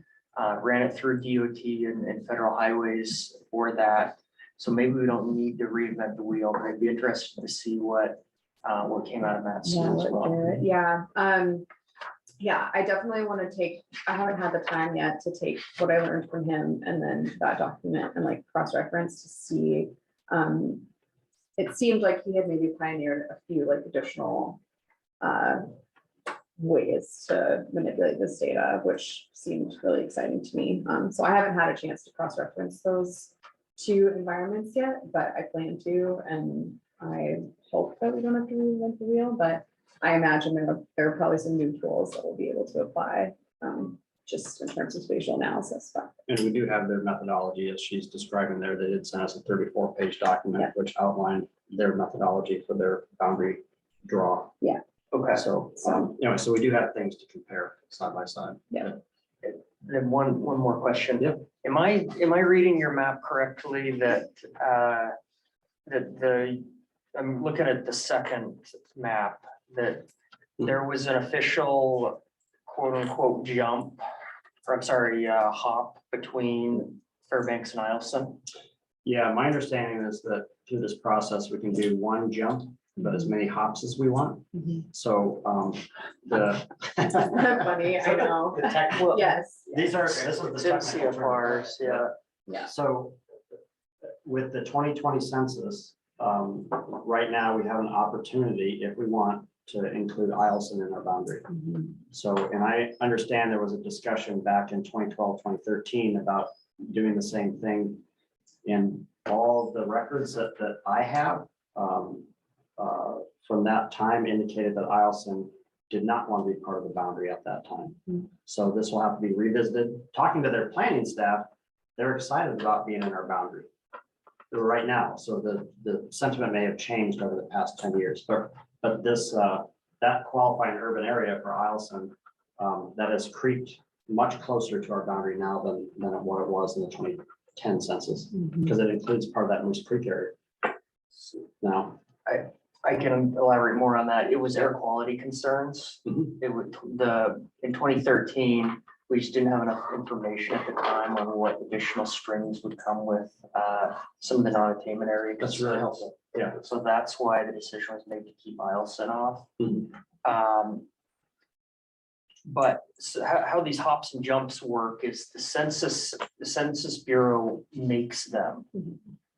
G: ran it through DOT and federal highways for that. So maybe we don't need to reinvent the wheel, but I'd be interested to see what came out of that.
A: Yeah, I definitely want to take, I haven't had the time yet to take what I learned from him and then that document and like cross-reference to see. It seemed like he had maybe pioneered a few like additional ways to manipulate this data, which seemed really exciting to me. So I haven't had a chance to cross-reference those two environments yet, but I plan to, and I hope that we don't have to reinvent the wheel, but I imagine there are probably some new tools that we'll be able to apply just in terms of spatial analysis. But
C: And we do have their methodology as she's describing there. They did send us a 34-page document which outlined their methodology for their boundary draw.
A: Yeah.
C: Okay. So anyway, so we do have things to compare side by side.
A: Yeah.
G: Then one more question.
C: Yep.
G: Am I reading your map correctly that I'm looking at the second map that there was an official quote unquote jump, or I'm sorry, hop between Fairbanks and Eielson?
C: Yeah, my understanding is that through this process, we can do one jump, but as many hops as we want. So
A: funny, I know.
C: The technical.
A: Yes.
C: This is the
G: It's in
C: technical term.
G: CFRs, yeah.
A: Yeah.
C: So with the 2020 census, right now we have an opportunity, if we want, to include Eielson in our boundary. So, and I understand there was a discussion back in 2012, 2013 about doing the same thing. In all the records that I have from that time indicated that Eielson did not want to be part of the boundary at that time. So this will have to be revisited. Talking to their planning staff, they're excited about being in our boundary right now. So the sentiment may have changed over the past 10 years, but this, that qualifying urban area for Eielson, that has creeped much closer to our boundary now than what it was in the 2010 census, because it includes part of that Moose Creek area. Now,
G: I can elaborate more on that. It was air quality concerns. It would, in 2013, we just didn't have enough information at the time on what additional strings would come with some of the non-attainment area.
C: that's really
G: concerns.
C: helpful. Yeah.
G: So that's why the decision was made to keep Eielson off. But so how these hops and jumps work is the Census Bureau makes them.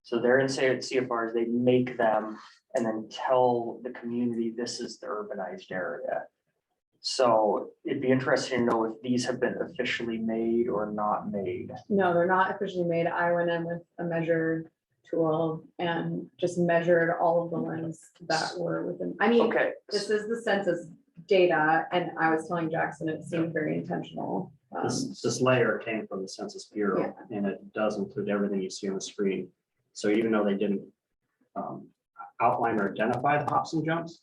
G: So they're in CFRs, they make them and then tell the community this is the urbanized area. So it'd be interesting to know if these have been officially made or not made.
A: No, they're not officially made. I went in with a measure tool and just measured all of the ones that were within, I mean,
G: Okay,
A: this is the census data, and I was telling Jackson it seemed very intentional.
C: This layer came from the Census Bureau, and it does include everything you see on the screen. So even though they didn't outline or identify the hops and jumps,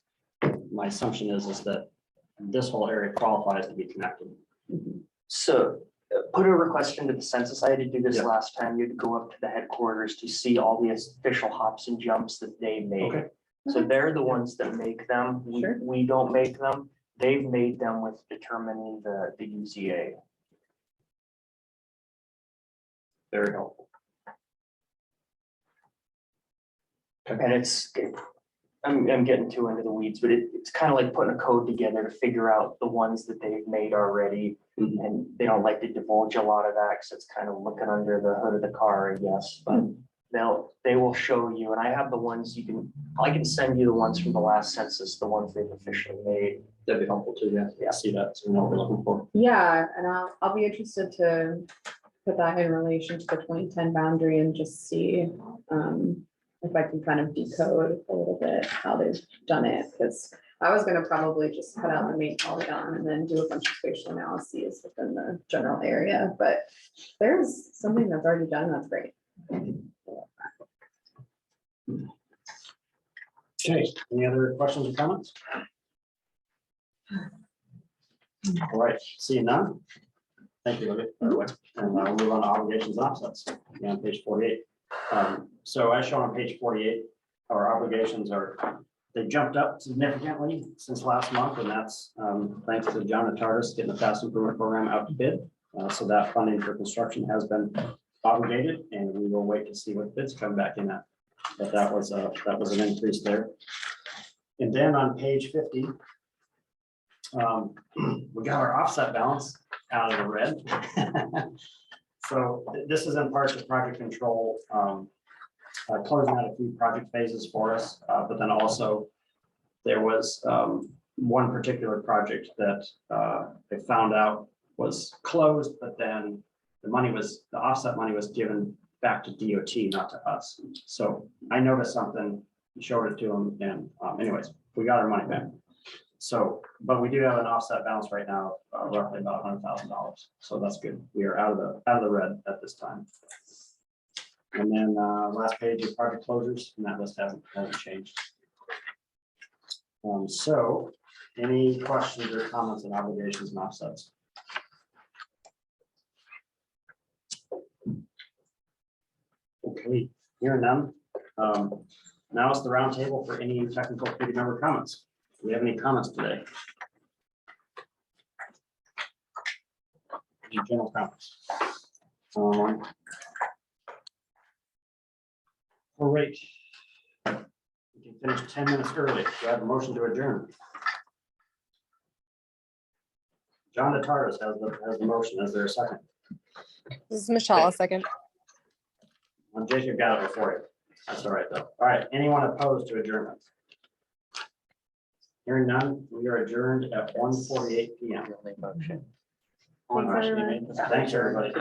C: my assumption is that this whole area qualifies to be connected.
G: so put a request into the census. I had to do this
C: Yeah.
G: last time. You had to go up to the headquarters to see all the official hops and jumps that they made.
C: Okay.
G: So they're the ones that make them.
A: Sure.
G: We don't make them. They've made them with determining the UZA.
C: Very helpful.
G: And I'm getting too into the weeds, but it's kind of like putting a code together to figure out the ones that they've made already. And they don't like to divulge a lot of that because it's kind of looking under the hood of the car, I guess, but they will show you, and I have the ones I can send you the ones from the last census, the ones they've officially made.
C: That'd be helpful too. Yeah, see that. So we know what we're looking for.
A: Yeah, and I'll be interested to put that in relation to the 2010 boundary and just see if I can kind of decode a little bit how they've done it, because I was gonna probably just cut out the main polygon and then do a bunch of spatial analyses within the general area, but there's something that's already done, that's great.
C: Okay, any other questions or comments? All right, seeing none. Thank you, Olivia, by the way. And we'll move on to obligations and offsets, on page 48. So as shown on page 48, our obligations they jumped up significantly since last month, and that's thanks to John Atardis getting the fast improvement program out to bid. So that funding for construction has been obligated, and we will wait to see what bids come back in at. But that was an increase there. And then on page 50, we got our offset balance out of the red. So this is in part to project control, closing out a few project phases for us, but then also there was one particular project that they found out was closed, but then the offset money was given back to DOT, not to us. So I noticed something, showed it to them, and anyways, we got our money back. So, but we do have an offset balance right now, roughly about $100,000. So that's good. We are out of the red at this time. And then last page is project closures, and that list hasn't changed. So any questions or comments on obligations and offsets? Okay, hearing none. Now it's the round table for any technical committee member comments. Do we have any comments today? Any general comments? All right. We can finish 10 minutes early. Do I have a motion to adjourn? John Atardis has the motion. Is there a second?
E: This is Michelle, a second.
C: Jacob got it before you. That's all right though. All right, anyone opposed to adjournment? Hearing none, we are adjourned at 1:48 PM.
G: Motion.
C: Thanks, everybody.